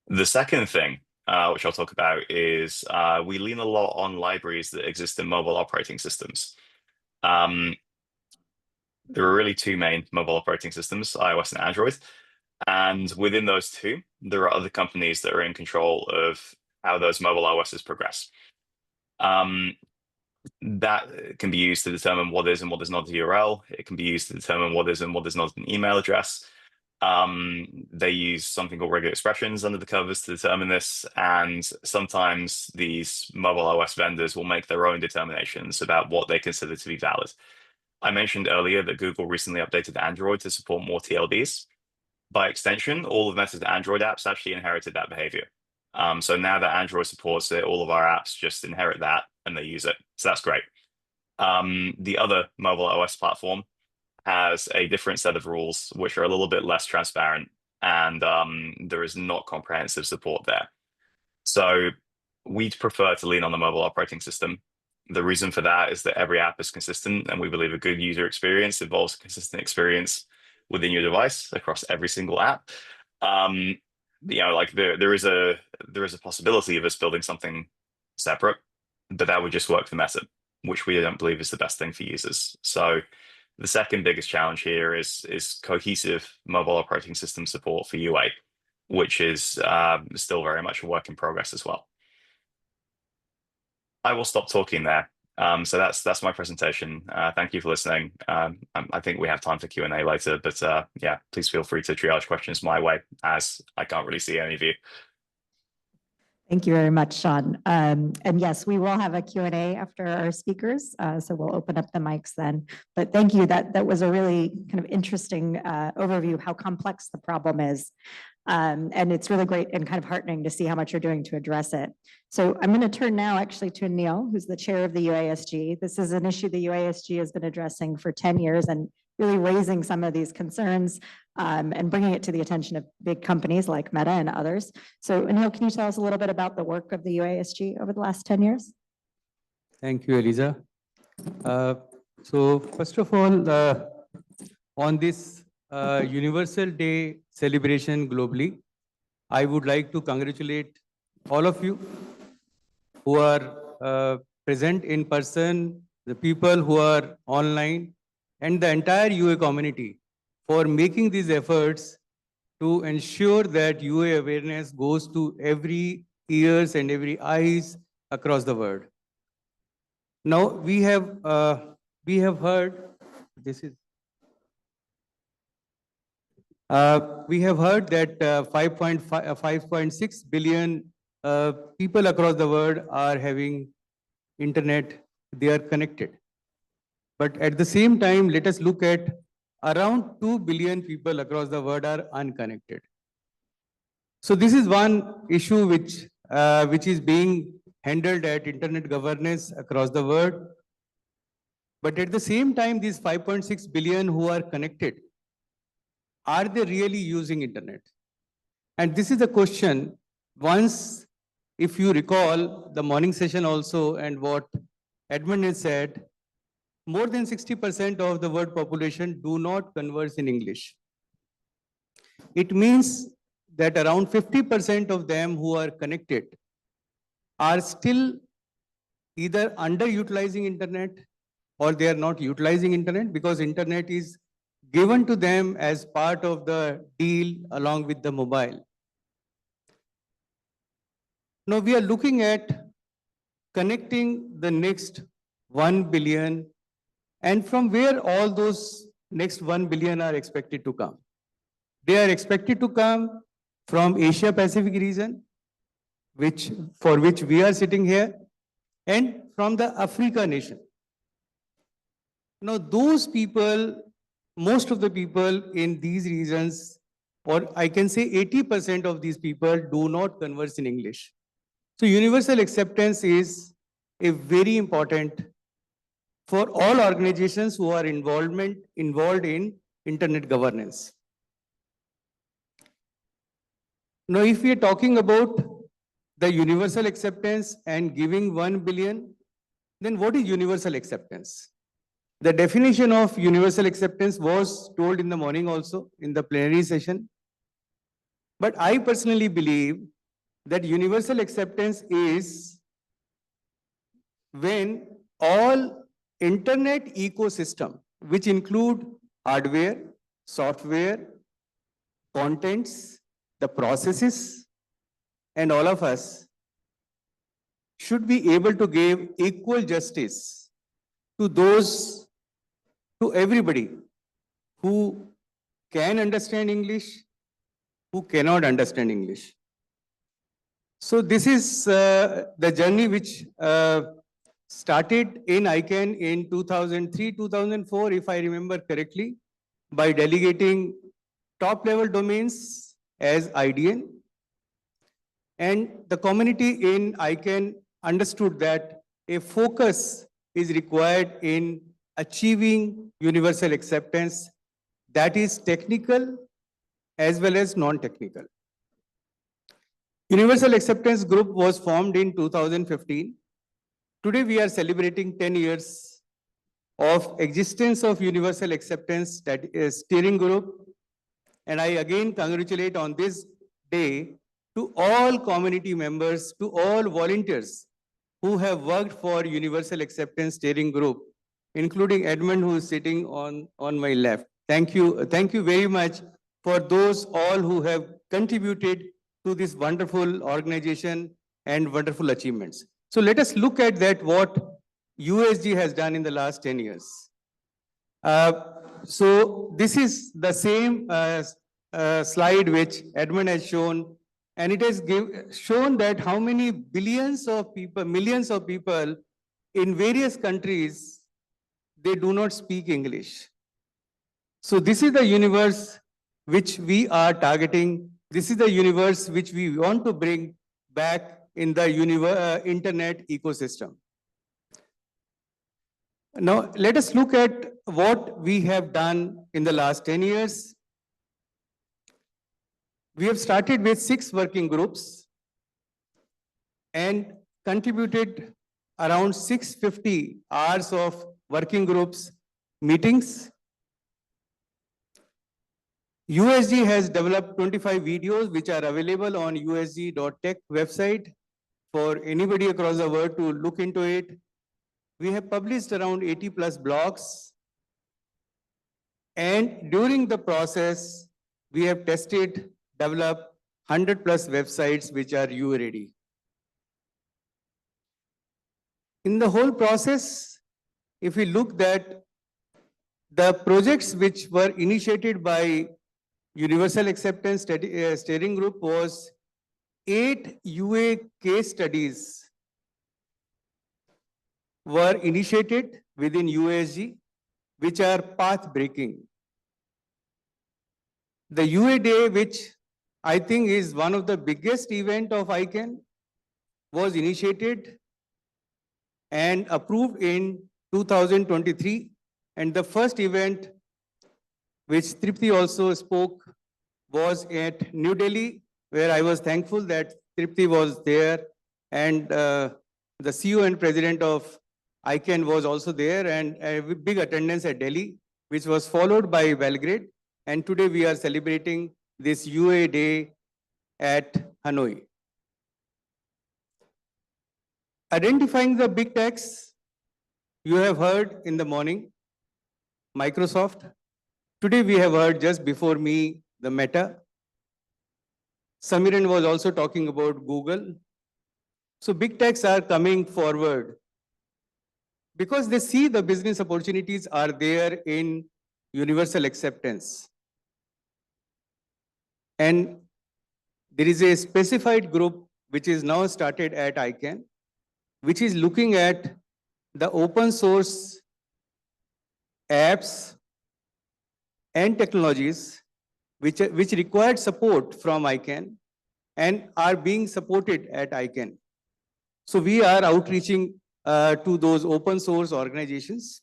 Speaker 6: The second thing, which I'll talk about, is we lean a lot on libraries that exist in mobile operating systems. There are really two main mobile operating systems, iOS and Android. And within those two, there are other companies that are in control of how those mobile OSs progress. That can be used to determine what is and what is not a URL. It can be used to determine what is and what is not an email address. They use something called regular expressions under the covers to determine this. And sometimes these mobile OS vendors will make their own determinations about what they consider to be valid. I mentioned earlier that Google recently updated Android to support more TLDs. By extension, all of Meta's Android apps actually inherited that behavior. So now that Android supports it, all of our apps just inherit that and they use it. So that's great. The other mobile OS platform has a different set of rules, which are a little bit less transparent, and there is not comprehensive support there. So we'd prefer to lean on the mobile operating system. The reason for that is that every app is consistent, and we believe a good user experience involves a consistent experience within your device across every single app. Like there is a possibility of us building something separate, but that would just work for Meta, which we don't believe is the best thing for users. So the second biggest challenge here is cohesive mobile operating system support for UA, which is still very much a work in progress as well. I will stop talking there. So that's my presentation. Thank you for listening. I think we have time for Q&A later, but yeah, please feel free to triage questions my way, as I can't really see any of you.
Speaker 4: Thank you very much, Sean. And yes, we will have a Q&A after our speakers, so we'll open up the mics then. But thank you. That was a really kind of interesting overview of how complex the problem is. And it's really great and kind of heartening to see how much you're doing to address it. So I'm going to turn now actually to Neil, who's the chair of the UASG. This is an issue the UASG has been addressing for 10 years and really raising some of these concerns and bringing it to the attention of big companies like Meta and others. So Neil, can you tell us a little bit about the work of the UASG over the last 10 years?
Speaker 7: Thank you, Eliza. So first of all, on this Universal Day celebration globally, I would like to congratulate all of you who are present in person, the people who are online, and the entire UA community for making these efforts to ensure that UA awareness goes to every ears and every eyes across the world. Now we have heard we have heard that 5.6 billion people across the world are having internet, they are connected. But at the same time, let us look at around 2 billion people across the world are unconnected. So this is one issue which is being handled at internet governance across the world. But at the same time, these 5.6 billion who are connected, are they really using internet? And this is a question. Once, if you recall the morning session also and what Edmund has said, more than 60% of the world population do not converse in English. It means that around 50% of them who are connected are still either underutilizing internet or they are not utilizing internet because internet is given to them as part of the deal along with the mobile. Now we are looking at connecting the next 1 billion, and from where all those next 1 billion are expected to come. They are expected to come from Asia Pacific region, for which we are sitting here, and from the Africa nation. Now, those people, most of the people in these regions, or I can say 80% of these people do not converse in English. So universal acceptance is a very important for all organizations who are involved in internet governance. Now, if we are talking about the universal acceptance and giving 1 billion, then what is universal acceptance? The definition of universal acceptance was told in the morning also in the plenary session. But I personally believe that universal acceptance is when all internet ecosystem, which include hardware, software, contents, the processes, and all of us should be able to give equal justice to everybody who can understand English, who cannot understand English. So this is the journey which started in ICANN in 2003, 2004, if I remember correctly, by delegating top-level domains as IDN. And the community in ICANN understood that a focus is required in achieving universal acceptance that is technical as well as non-technical. Universal Acceptance Group was formed in 2015. Today we are celebrating 10 years of existence of Universal Acceptance Steering Group. And I again congratulate on this day to all community members, to all volunteers who have worked for Universal Acceptance Steering Group, including Edmund, who is sitting on my left. Thank you very much for those all who have contributed to this wonderful organization and wonderful achievements. So let us look at that, what USG has done in the last 10 years. So this is the same slide which Edmund has shown, and it has shown that how many billions of people, millions of people in various countries, they do not speak English. So this is the universe which we are targeting. This is the universe which we want to bring back in the internet ecosystem. Now, let us look at what we have done in the last 10 years. We have started with 6 working groups and contributed around 650 hours of working groups meetings. USG has developed 25 videos which are available on usg.tech website for anybody across the world to look into it. We have published around 80 plus blogs. And during the process, we have tested, developed 100 plus websites which are UA ready. In the whole process, if we look at the projects which were initiated by Universal Acceptance Steering Group was 8 UA case studies were initiated within USG, which are path-breaking. The UA Day, which I think is one of the biggest event of ICANN, was initiated and approved in 2023. And the first event, which Tripti also spoke, was at New Delhi, where I was thankful that Tripti was there, and the CEO and president of ICANN was also there, and a big attendance at Delhi, which was followed by Belgrade. And today we are celebrating this UA Day at Hanoi. Identifying the big techs, you have heard in the morning, Microsoft. Today we have heard just before me, the Meta. Samiran was also talking about Google. So big techs are coming forward because they see the business opportunities are there in universal acceptance. And there is a specified group which is now started at ICANN, which is looking at the open source apps and technologies which required support from ICANN and are being supported at ICANN. So we are outreaching to those open source organizations.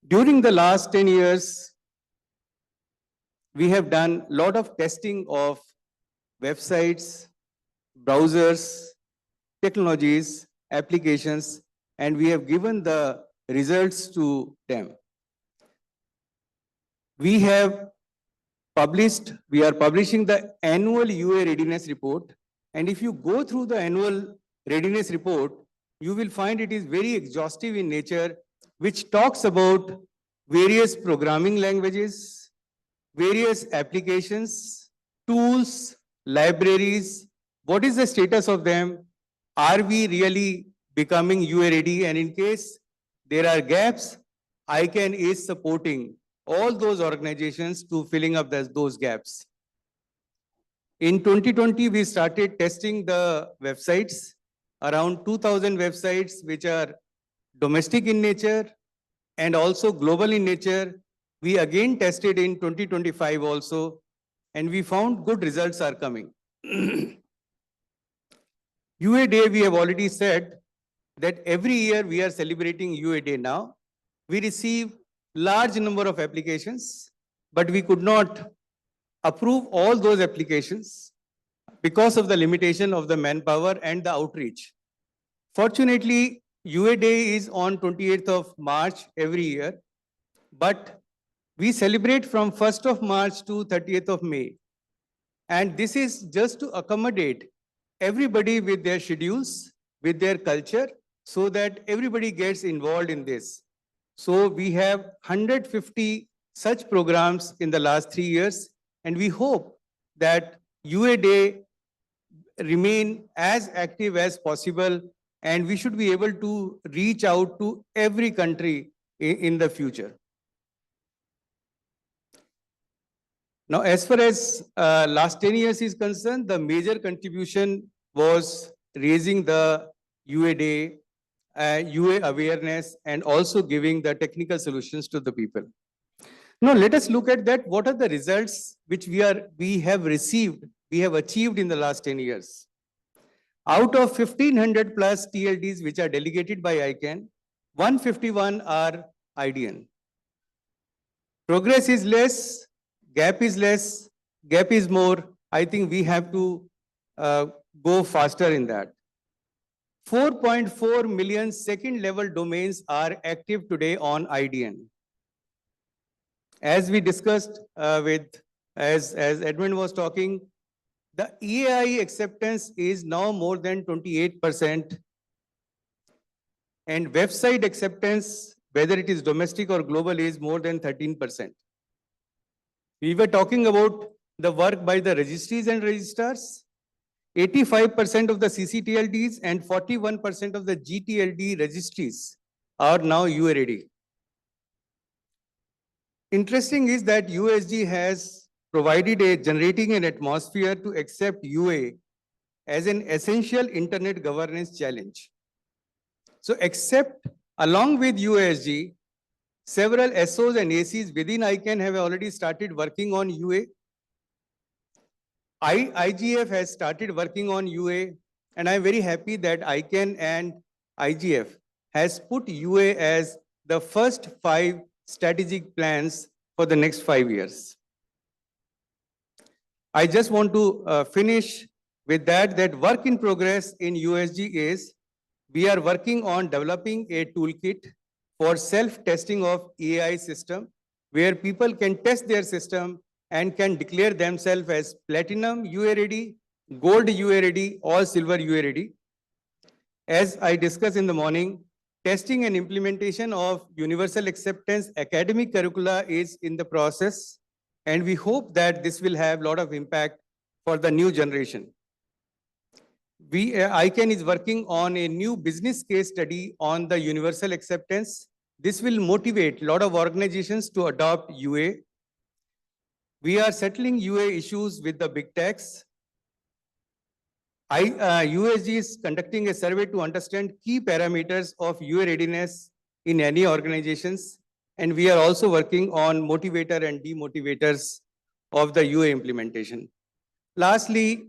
Speaker 7: During the last 10 years, we have done a lot of testing of websites, browsers, technologies, applications, and we have given the results to them. We are publishing the annual UA readiness report. And if you go through the annual readiness report, you will find it is very exhaustive in nature, which talks about various programming languages, various applications, tools, libraries, what is the status of them? Are we really becoming UA ready? And in case there are gaps, ICANN is supporting all those organizations to filling up those gaps. In 2020, we started testing the websites, around 2,000 websites, which are domestic in nature and also global in nature. We again tested in 2025 also, and we found good results are coming. UA Day, we have already said that every year we are celebrating UA Day now. We receive large number of applications, but we could not approve all those applications because of the limitation of the manpower and the outreach. Fortunately, UA Day is on 28th of March every year, but we celebrate from 1st of March to 30th of May. And this is just to accommodate everybody with their schedules, with their culture, so that everybody gets involved in this. So we have 150 such programs in the last 3 years, and we hope that UA Day remain as active as possible, and we should be able to reach out to every country in the future. Now, as far as last 10 years is concerned, the major contribution was raising the UA Day, UA awareness, and also giving the technical solutions to the people. Now, let us look at that. What are the results which we have received, we have achieved in the last 10 years? Out of 1,500 plus TLDs which are delegated by ICANN, 151 are IDN. Progress is less, gap is less, gap is more. I think we have to go faster in that. 4.4 million second level domains are active today on IDN. As we discussed as Edmund was talking, the EAI acceptance is now more than 28%. And website acceptance, whether it is domestic or global, is more than 13%. We were talking about the work by the registries and registrars. 85% of the CCTLDs and 41% of the GTLD registries are now UA ready. Interesting is that USG has provided generating an atmosphere to accept UA as an essential internet governance challenge. So except along with USG, several SOs and ACs within ICANN have already started working on UA. IGF has started working on UA, and I'm very happy that ICANN and IGF has put UA as the first 5 strategic plans for the next 5 years. I just want to finish with that work in progress in USG is we are working on developing a toolkit for self-testing of AI system, where people can test their system and can declare themselves as platinum UA ready, gold UA ready, or silver UA ready. As I discussed in the morning, testing and implementation of universal acceptance academic curricula is in the process, and we hope that this will have a lot of impact for the new generation. ICANN is working on a new business case study on the universal acceptance. This will motivate a lot of organizations to adopt UA. We are settling UA issues with the big techs. USG is conducting a survey to understand key parameters of UA readiness in any organizations. And we are also working on motivator and demotivators of the UA implementation. Lastly,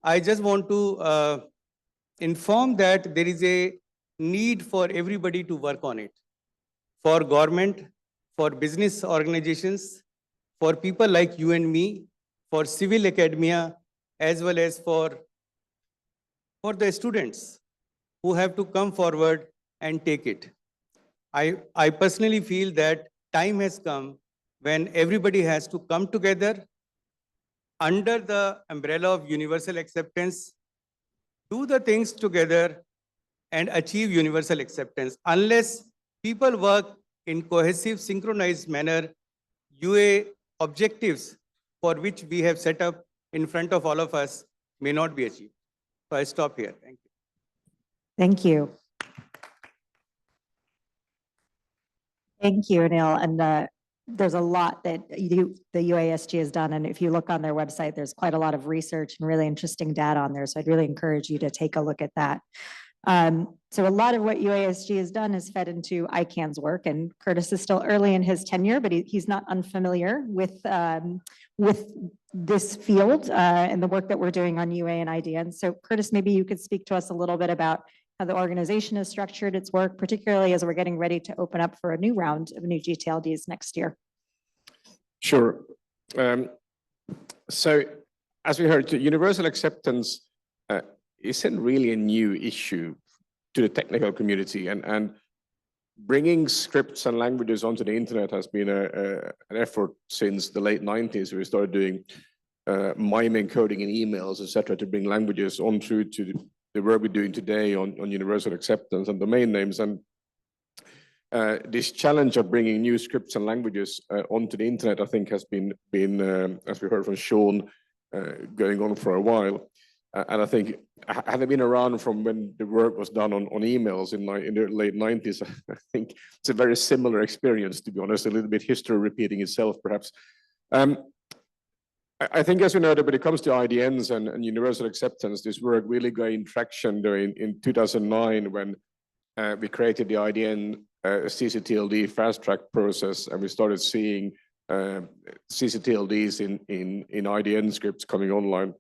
Speaker 7: I just want to inform that there is a need for everybody to work on it. For government, for business organizations, for people like you and me, for civil academia, as well as for the students who have to come forward and take it. I personally feel that time has come when everybody has to come together under the umbrella of universal acceptance, do the things together and achieve universal acceptance. Unless people work in cohesive, synchronized manner, UA objectives for which we have set up in front of all of us may not be achieved. So I stop here. Thank you.
Speaker 4: Thank you. Thank you, Anil. And there's a lot that the UASG has done. And if you look on their website, there's quite a lot of research and really interesting data on there. So I'd really encourage you to take a look at that. So a lot of what UASG has done is fed into ICANN's work, and Curtis is still early in his tenure, but he's not unfamiliar with this field and the work that we're doing on UA and IDN. So Curtis, maybe you could speak to us a little bit about how the organization has structured its work, particularly as we're getting ready to open up for a new round of new GTLDs next year.
Speaker 8: Sure. So as we heard, universal acceptance isn't really a new issue to the technical community, and bringing scripts and languages onto the internet has been an effort since the late 90s. We started doing miming coding in emails, etc., to bring languages on through to the work we're doing today on universal acceptance and domain names. And this challenge of bringing new scripts and languages onto the internet, I think, has been as we heard from Sean, going on for a while. And I think, having been around from when the work was done on emails in the late 90s, I think it's a very similar experience, to be honest, a little bit history repeating itself, perhaps. I think, as we know, that when it comes to IDNs and universal acceptance, this work really gained traction in 2009 when we created the IDN CCTLD fast track process, and we started seeing CCTLDs in IDN scripts coming online.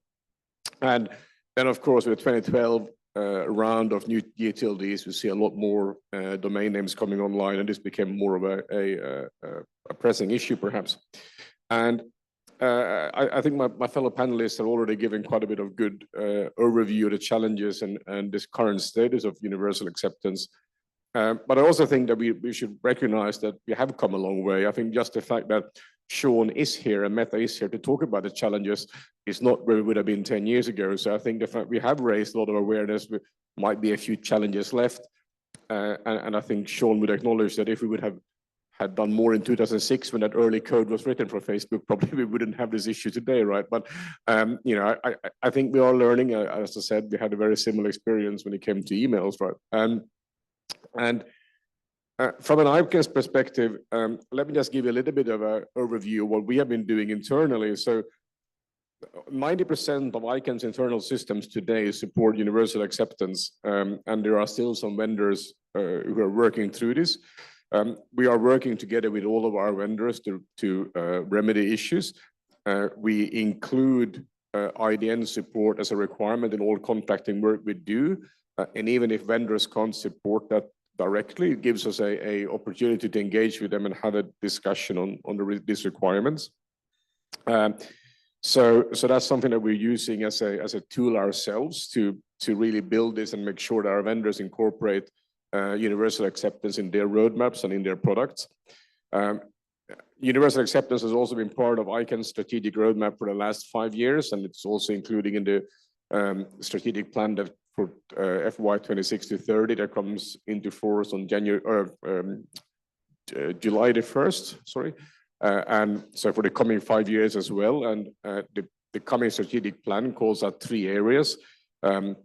Speaker 8: And then, of course, with 2012 round of new GTLDs, we see a lot more domain names coming online, and this became more of a pressing issue, perhaps. And I think my fellow panelists have already given quite a bit of good overview of the challenges and this current status of universal acceptance. But I also think that we should recognize that we have come a long way. I think just the fact that Sean is here and Meta is here to talk about the challenges is not where we would have been 10 years ago. So I think the fact we have raised a lot of awareness, there might be a few challenges left. And I think Sean would acknowledge that if we would have had done more in 2006 when that early code was written for Facebook, probably we wouldn't have this issue today, right? But, you know, I think we are learning. As I said, we had a very similar experience when it came to emails, right? From an ICANN's perspective, let me just give you a little bit of an overview of what we have been doing internally. So 90% of ICANN's internal systems today support universal acceptance, and there are still some vendors who are working through this. We are working together with all of our vendors to remedy issues. We include IDN support as a requirement in all contracting work we do, and even if vendors can't support that directly, it gives us a opportunity to engage with them and have a discussion on these requirements. So that's something that we're using as a tool ourselves to really build this and make sure that our vendors incorporate universal acceptance in their roadmaps and in their products. Universal acceptance has also been part of ICANN's strategic roadmap for the last 5 years, and it's also including in the strategic plan that for FY 26 to 30 that comes into force on July the 1st, sorry. And so for the coming 5 years as well. And the coming strategic plan calls out 3 areas: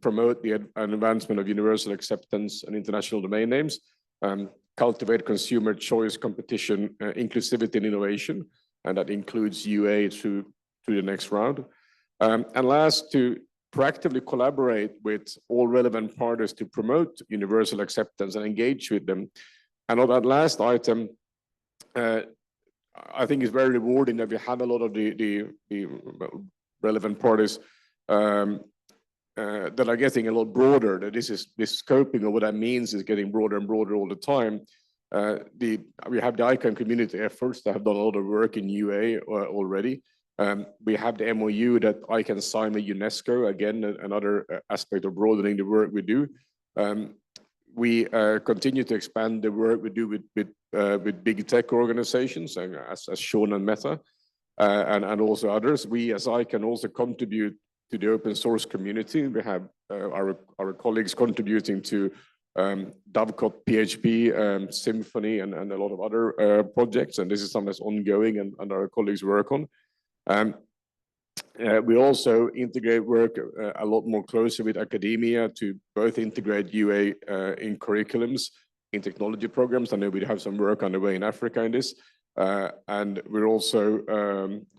Speaker 8: promote the advancement of universal acceptance and international domain names, cultivate consumer choice, competition, inclusivity and innovation, and that includes UA through the next round. And last, to proactively collaborate with all relevant parties to promote universal acceptance and engage with them. And on that last item, I think it's very rewarding that we have a lot of the relevant parties that are getting a lot broader. That this scoping of what that means is getting broader and broader all the time. We have the ICANN community efforts that have done a lot of work in UA already. We have the MOU that ICANN signed with UNESCO, again, another aspect of broadening the work we do. We continue to expand the work we do with big tech organizations, as shown on Meta, and also others. We, as ICANN, also contribute to the open source community. We have our colleagues contributing to Dovecot PHP, Symphony, and a lot of other projects. And this is something that's ongoing and our colleagues work on. We also integrate work a lot more closely with academia to both integrate UA in curriculums, in technology programs. I know we have some work underway in Africa in this. And we're also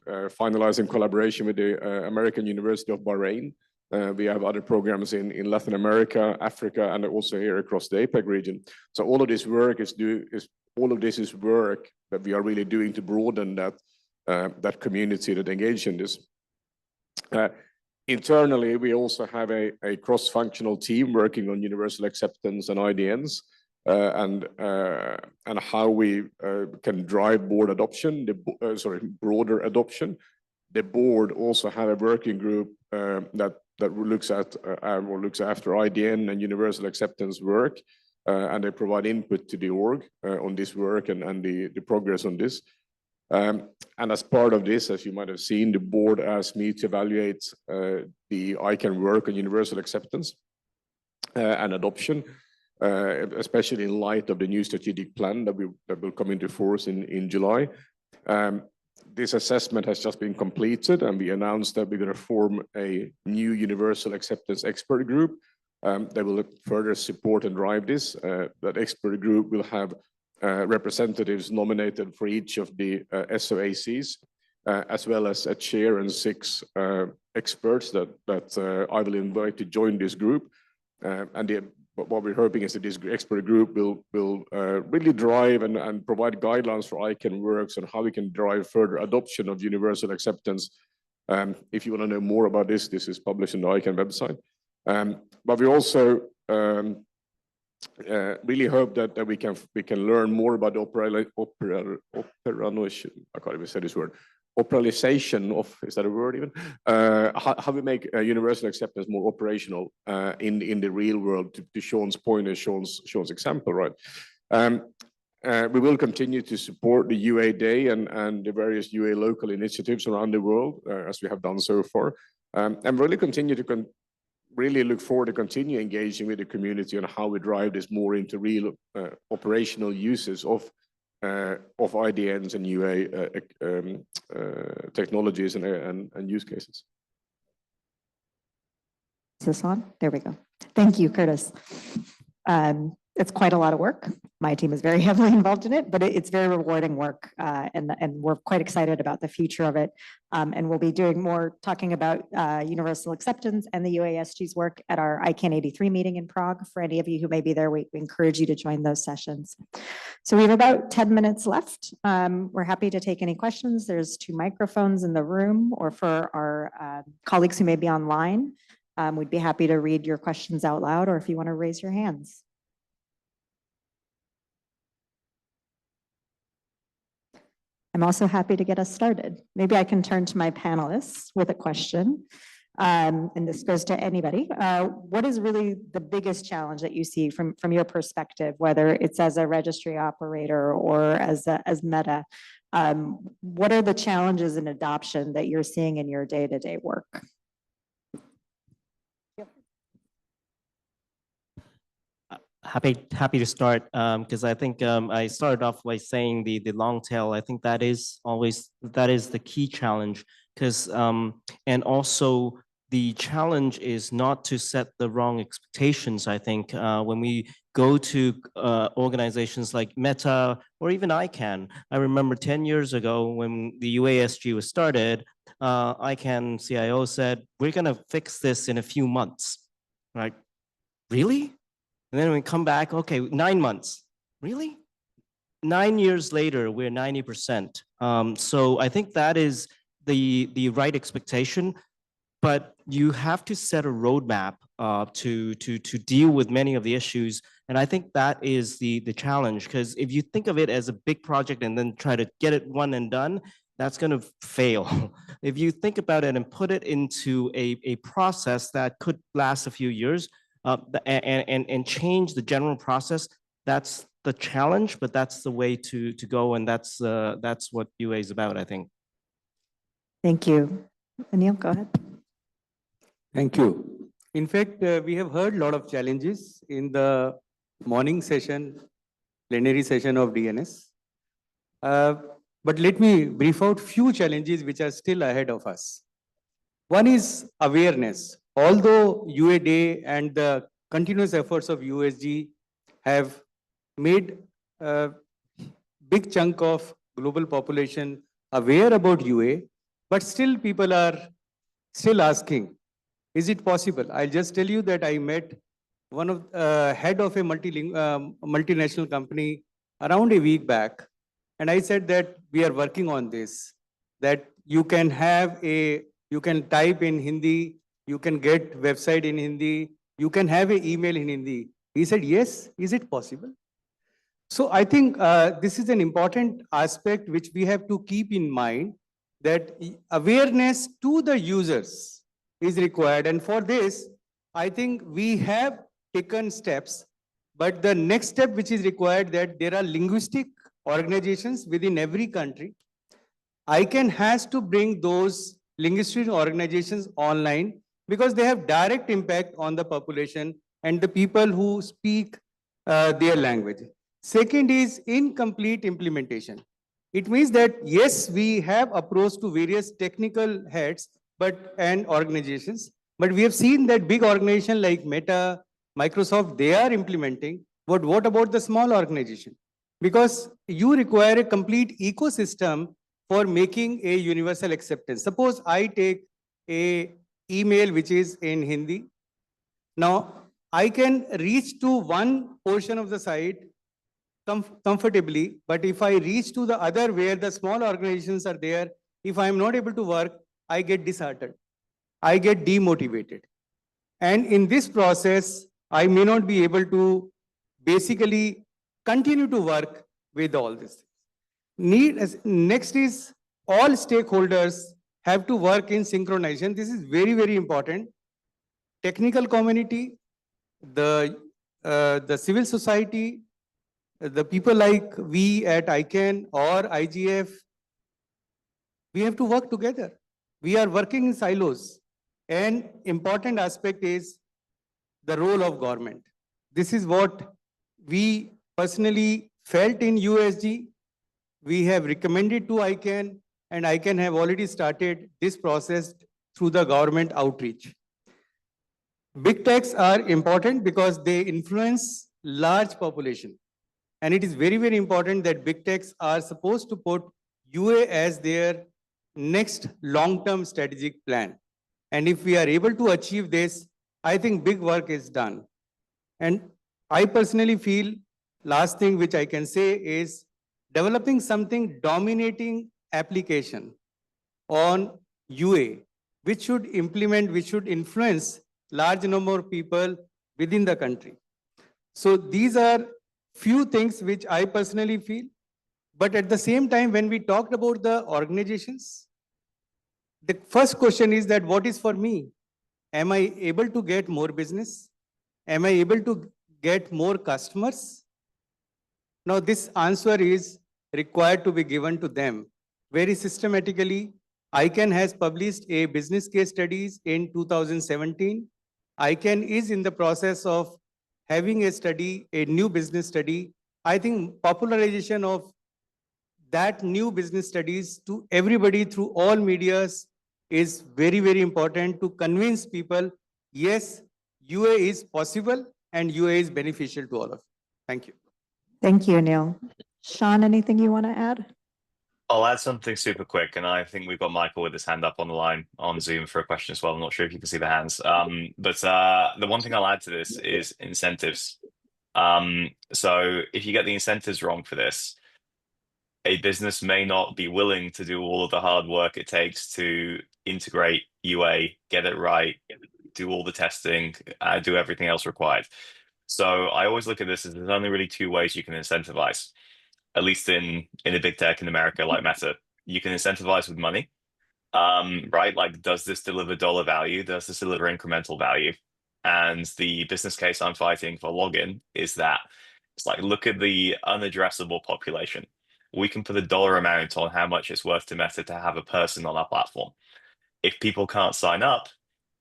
Speaker 8: finalizing collaboration with the American University of Bahrain. We have other programs in Latin America, Africa, and also here across the APAC region. So all of this work is work that we are really doing to broaden that community that engage in this. Internally, we also have a cross-functional team working on universal acceptance and IDNs, and how we can drive broader adoption. The board also have a working group that looks after IDN and universal acceptance work, and they provide input to the org on this work and the progress on this. And as part of this, as you might have seen, the board asked me to evaluate the ICANN work on universal acceptance and adoption, especially in light of the new strategic plan that will come into force in July. This assessment has just been completed, and we announced that we're going to form a new universal acceptance expert group that will further support and drive this. That expert group will have representatives nominated for each of the SOACs, as well as a chair and 6 experts that I will invite to join this group. What we're hoping is that this expert group will really drive and provide guidelines for ICANN works on how we can drive further adoption of universal acceptance. If you want to know more about this, this is published on the ICANN website. But we also really hope that we can learn more about operationalization of, is that a word even? How we make universal acceptance more operational in the real world, to Sean's point and Sean's example, right? We will continue to support the UA Day and the various UA local initiatives around the world, as we have done so far, and really continue to really look forward to continue engaging with the community on how we drive this more into real operational uses of IDNs and UA technologies and use cases.
Speaker 4: Is this on? There we go. Thank you, Curtis. It's quite a lot of work. My team is very heavily involved in it, but it's very rewarding work, and we're quite excited about the future of it. And we'll be doing more talking about universal acceptance and the UASG's work at our ICANN 83 meeting in Prague. For any of you who may be there, we encourage you to join those sessions. So we have about 10 minutes left. We're happy to take any questions. There's 2 microphones in the room, or for our colleagues who may be online, we'd be happy to read your questions out loud, or if you want to raise your hands. I'm also happy to get us started. Maybe I can turn to my panelists with a question, and this goes to anybody. What is really the biggest challenge that you see from your perspective, whether it's as a registry operator or as Meta? What are the challenges in adoption that you're seeing in your day-to-day work?
Speaker 5: Happy to start, because I think I started off by saying the long tail. I think that is the key challenge, because and also the challenge is not to set the wrong expectations, I think, when we go to organizations like Meta or even ICANN. I remember 10 years ago when the UASG was started, ICANN CIO said, we're going to fix this in a few months. Right? Really? And then we come back, okay, 9 months. Really? 9 years later, we're 90%. So I think that is the right expectation. But you have to set a roadmap to deal with many of the issues. And I think that is the challenge, because if you think of it as a big project and then try to get it one and done, that's going to fail. If you think about it and put it into a process that could last a few years and change the general process, that's the challenge, but that's the way to go. And that's what UA is about, I think.
Speaker 4: Thank you. Anil, go ahead.
Speaker 7: Thank you. In fact, we have heard a lot of challenges in the morning session, plenary session of DNS. But let me brief out few challenges which are still ahead of us. One is awareness. Although UA Day and the continuous efforts of USG have made a big chunk of global population aware about UA, but still people are still asking, is it possible? I'll just tell you that I met one of head of a multinational company around a week back. And I said that we are working on this, that you can type in Hindi, you can get website in Hindi, you can have an email in Hindi. He said, yes, is it possible? So I think this is an important aspect which we have to keep in mind, that awareness to the users is required. And for this, I think we have taken steps, but the next step which is required, that there are linguistic organizations within every country. ICANN has to bring those linguistic organizations online because they have direct impact on the population and the people who speak their language. Second is incomplete implementation. It means that, yes, we have approach to various technical heads and organizations, but we have seen that big organizations like Meta, Microsoft, they are implementing. But what about the small organization? Because you require a complete ecosystem for making a universal acceptance. Suppose I take a email which is in Hindi. Now, I can reach to one portion of the site comfortably, but if I reach to the other where the small organizations are there, if I'm not able to work, I get disheartened. I get demotivated. And in this process, I may not be able to basically continue to work with all this. Next is all stakeholders have to work in synchronization. This is very, very important. Technical community, the civil society, the people like we at ICANN or IGF, we have to work together. We are working in silos. And important aspect is the role of government. This is what we personally felt in USG. We have recommended to ICANN, and ICANN have already started this process through the government outreach. Big techs are important because they influence large population. And it is very, very important that big techs are supposed to put UA as their next long-term strategic plan. And if we are able to achieve this, I think big work is done. And I personally feel, last thing which I can say is developing something dominating application on UA, which should influence large number of people within the country. So these are few things which I personally feel. But at the same time, when we talked about the organizations, the first question is that what is for me? Am I able to get more business? Am I able to get more customers? Now, this answer is required to be given to them very systematically. ICANN has published a business case studies in 2017. ICANN is in the process of having a study, a new business study. I think popularization of that new business studies to everybody through all medias is very, very important to convince people, yes, UA is possible and UA is beneficial to all of you. Thank you.
Speaker 4: Thank you, Neil. Sean, anything you want to add?
Speaker 6: I'll add something super quick, and I think we've got Michael with his hand up on the line on Zoom for a question as well. I'm not sure if you can see the hands. But the one thing I'll add to this is incentives. So if you get the incentives wrong for this, a business may not be willing to do all of the hard work it takes to integrate UA, get it right, do all the testing, do everything else required. So I always look at this as there's only really two ways you can incentivize, at least in a big tech in America like Meta. You can incentivize with money, right? Like, does this deliver dollar value? Does this deliver incremental value? And the business case I'm fighting for login is that it's like, look at the unaddressable population. We can put a dollar amount on how much it's worth to Meta to have a person on our platform. If people can't sign up,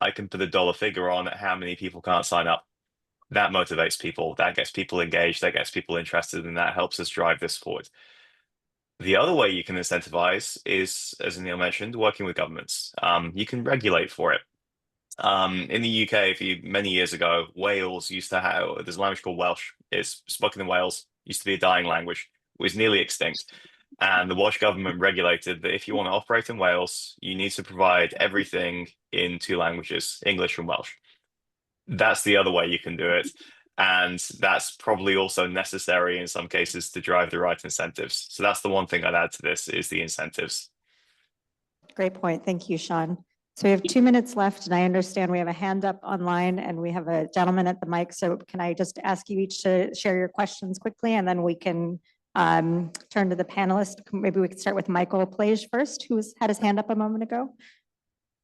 Speaker 6: I can put a dollar figure on how many people can't sign up. That motivates people, that gets people engaged, that gets people interested, and that helps us drive this forward. The other way you can incentivize is, as Neil mentioned, working with governments. You can regulate for it. In the UK, many years ago, Wales used to have, there's a language called Welsh. It's spoken in Wales, used to be a dying language, was nearly extinct. And the Welsh government regulated that if you want to operate in Wales, you need to provide everything in two languages, English and Welsh. That's the other way you can do it. And that's probably also necessary in some cases to drive the right incentives. So that's the one thing I'd add to this is the incentives.
Speaker 4: Great point. Thank you, Sean. So we have 2 minutes left, and I understand we have a hand up online and we have a gentleman at the mic. So can I just ask you each to share your questions quickly, and then we can turn to the panelists. Maybe we could start with Michael Plage first, who had his hand up a moment ago.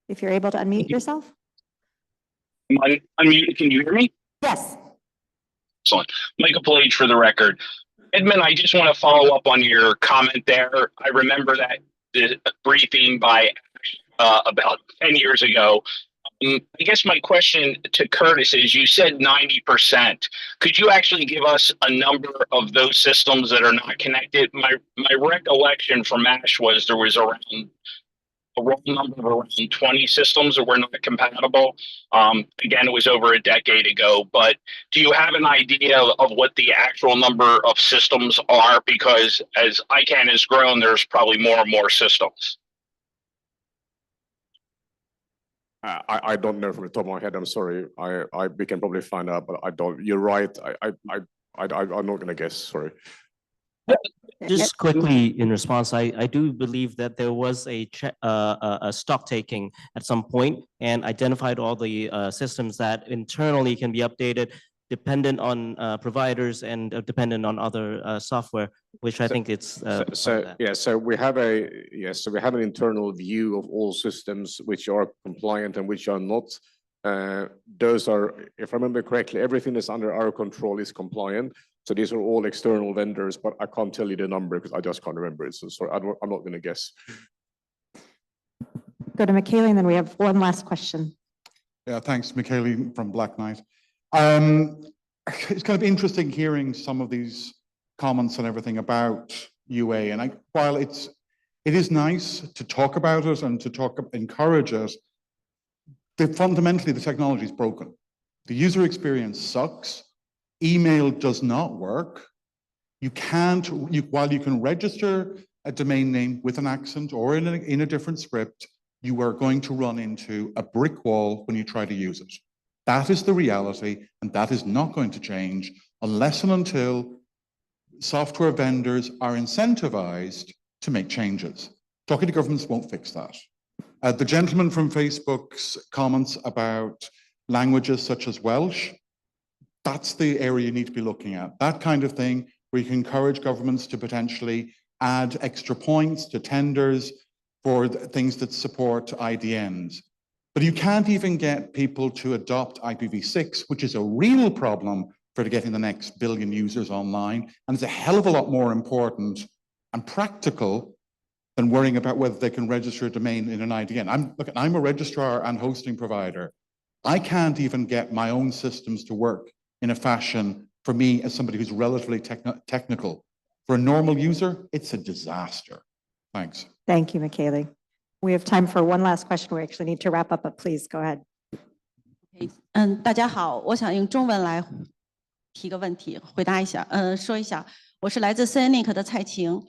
Speaker 4: If you're able to unmute yourself.
Speaker 9: Am I unmuted? Can you hear me?
Speaker 4: Yes.
Speaker 9: Excellent. Michael Plage for the record. Edmund, I just want to follow up on your comment there. I remember that the briefing by about 10 years ago. I guess my question to Curtis is, you said 90%. Could you actually give us a number of those systems that are not connected? My recollection from ASH was there was around a raw number of around 20 systems that were not compatible. Again, it was over a decade ago, but do you have an idea of what the actual number of systems are? Because as ICANN has grown, there's probably more and more systems.
Speaker 8: I don't know from the top of my head. I'm sorry. We can probably find out, but I don't. You're right. I'm not going to guess. Sorry.
Speaker 5: Just quickly in response, I do believe that there was a stock taking at some point and identified all the systems that internally can be updated, dependent on providers and dependent on other software, which I think it's.
Speaker 8: So we have an internal view of all systems which are compliant and which are not. Those are, if I remember correctly, everything that's under our control is compliant. So these are all external vendors, but I can't tell you the number because I just can't remember it. So sorry, I'm not going to guess.
Speaker 4: Go to Michele, and then we have one last question.
Speaker 10: Yeah, thanks, Michele from Black Knight. It's kind of interesting hearing some of these comments and everything about UA. And while it is nice to talk about it and to encourage it, fundamentally the technology is broken. The user experience sucks. Email does not work. While you can register a domain name with an accent or in a different script, you are going to run into a brick wall when you try to use it. That is the reality, and that is not going to change unless and until software vendors are incentivized to make changes. Talking to governments won't fix that. The gentleman from Facebook's comments about languages such as Welsh, that's the area you need to be looking at. That kind of thing where you can encourage governments to potentially add extra points to tenders for things that support IDNs. But you can't even get people to adopt IPv6, which is a real problem for getting the next billion users online. And it's a hell of a lot more important and practical than worrying about whether they can register a domain in an IDN. I'm a registrar and hosting provider. I can't even get my own systems to work in a fashion for me as somebody who's relatively technical. For a normal user, it's a disaster. Thanks.
Speaker 4: Thank you, Michele. We have time for one last question. We actually need to wrap up, but please go ahead.
Speaker 11: 大家好，我想用中文来提个问题，回答一下。说一下，我是来自 VNNIC 的蔡晴。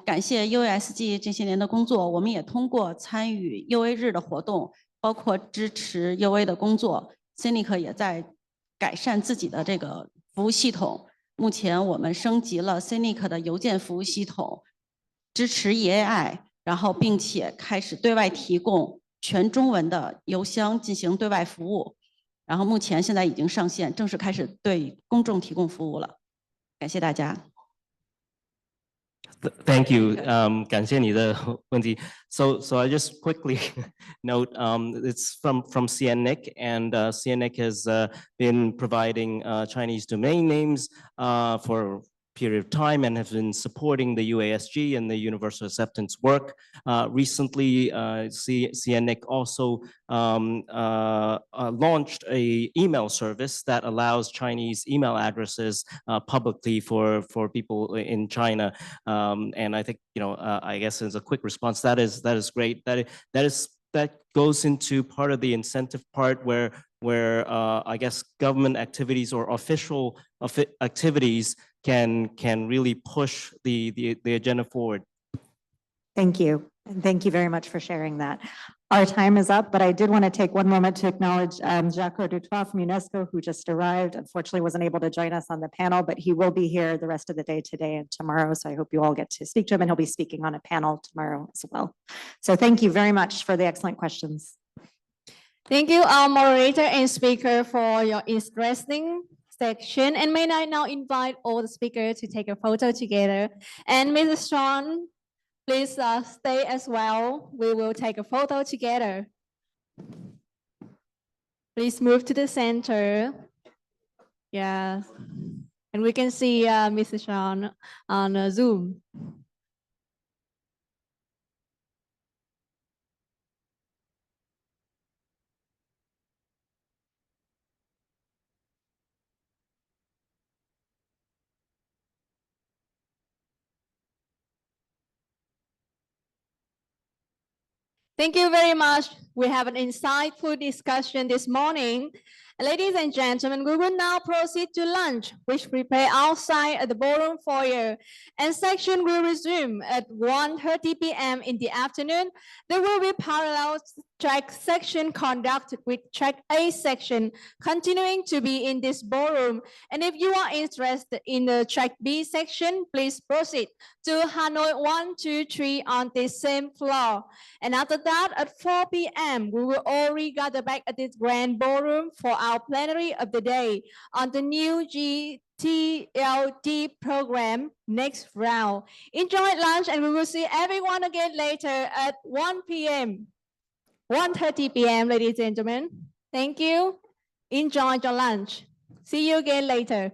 Speaker 11: 感谢 UASG 这些年的工作，我们也通过参与 UA 日的活动，包括支持 UA 的工作 ，VNNIC 也在改善自己的这个服务系统。目前我们升级了 VNNIC 的邮件服务系统，支持 EAI， 然后并且开始对外提供全中文的邮箱进行对外服务。然后目前现在已经上线，正式开始对公众提供服务了。感谢大家。
Speaker 5: Thank you. 感谢你的问题. So I just quickly note, it's from VNNIC, and VNNIC has been providing Chinese domain names for a period of time and have been supporting the UASG and the universal acceptance work. Recently, VNNIC also launched a email service that allows Chinese email addresses publicly for people in China. And I think, I guess as a quick response, that is great. That goes into part of the incentive part where I guess government activities or official activities can really push the agenda forward.
Speaker 4: Thank you. And thank you very much for sharing that. Our time is up, but I did want to take one moment to acknowledge Jacques Dutoit from UNESCO, who just arrived. Unfortunately, wasn't able to join us on the panel, but he will be here the rest of the day today and tomorrow. So I hope you all get to speak to him, and he'll be speaking on a panel tomorrow as well. So thank you very much for the excellent questions.
Speaker 1: Thank you, our moderator and speaker, for your interesting section. And may I now invite all the speakers to take a photo together. And Mrs. Sean, please stay as well. We will take a photo together. Please move to the center. Yeah. And we can see Mrs. Sean on Zoom. Thank you very much. We have an insightful discussion this morning. Ladies and gentlemen, we will now proceed to lunch, which prepare outside at the ballroom foyer. And section will resume at 1:30 p.m. in the afternoon. There will be parallel track section conducted with track A section continuing to be in this ballroom. And if you are interested in the track B section, please proceed to Hanoi 123 on the same floor. And after that, at 4 p.m., we will all regather back at this grand ballroom for our plenary of the day on the new GTLD program next round. Enjoy lunch, and we will see everyone again later at 1 p.m. 1:30 p.m., ladies and gentlemen. Thank you. Enjoy your lunch. See you again later.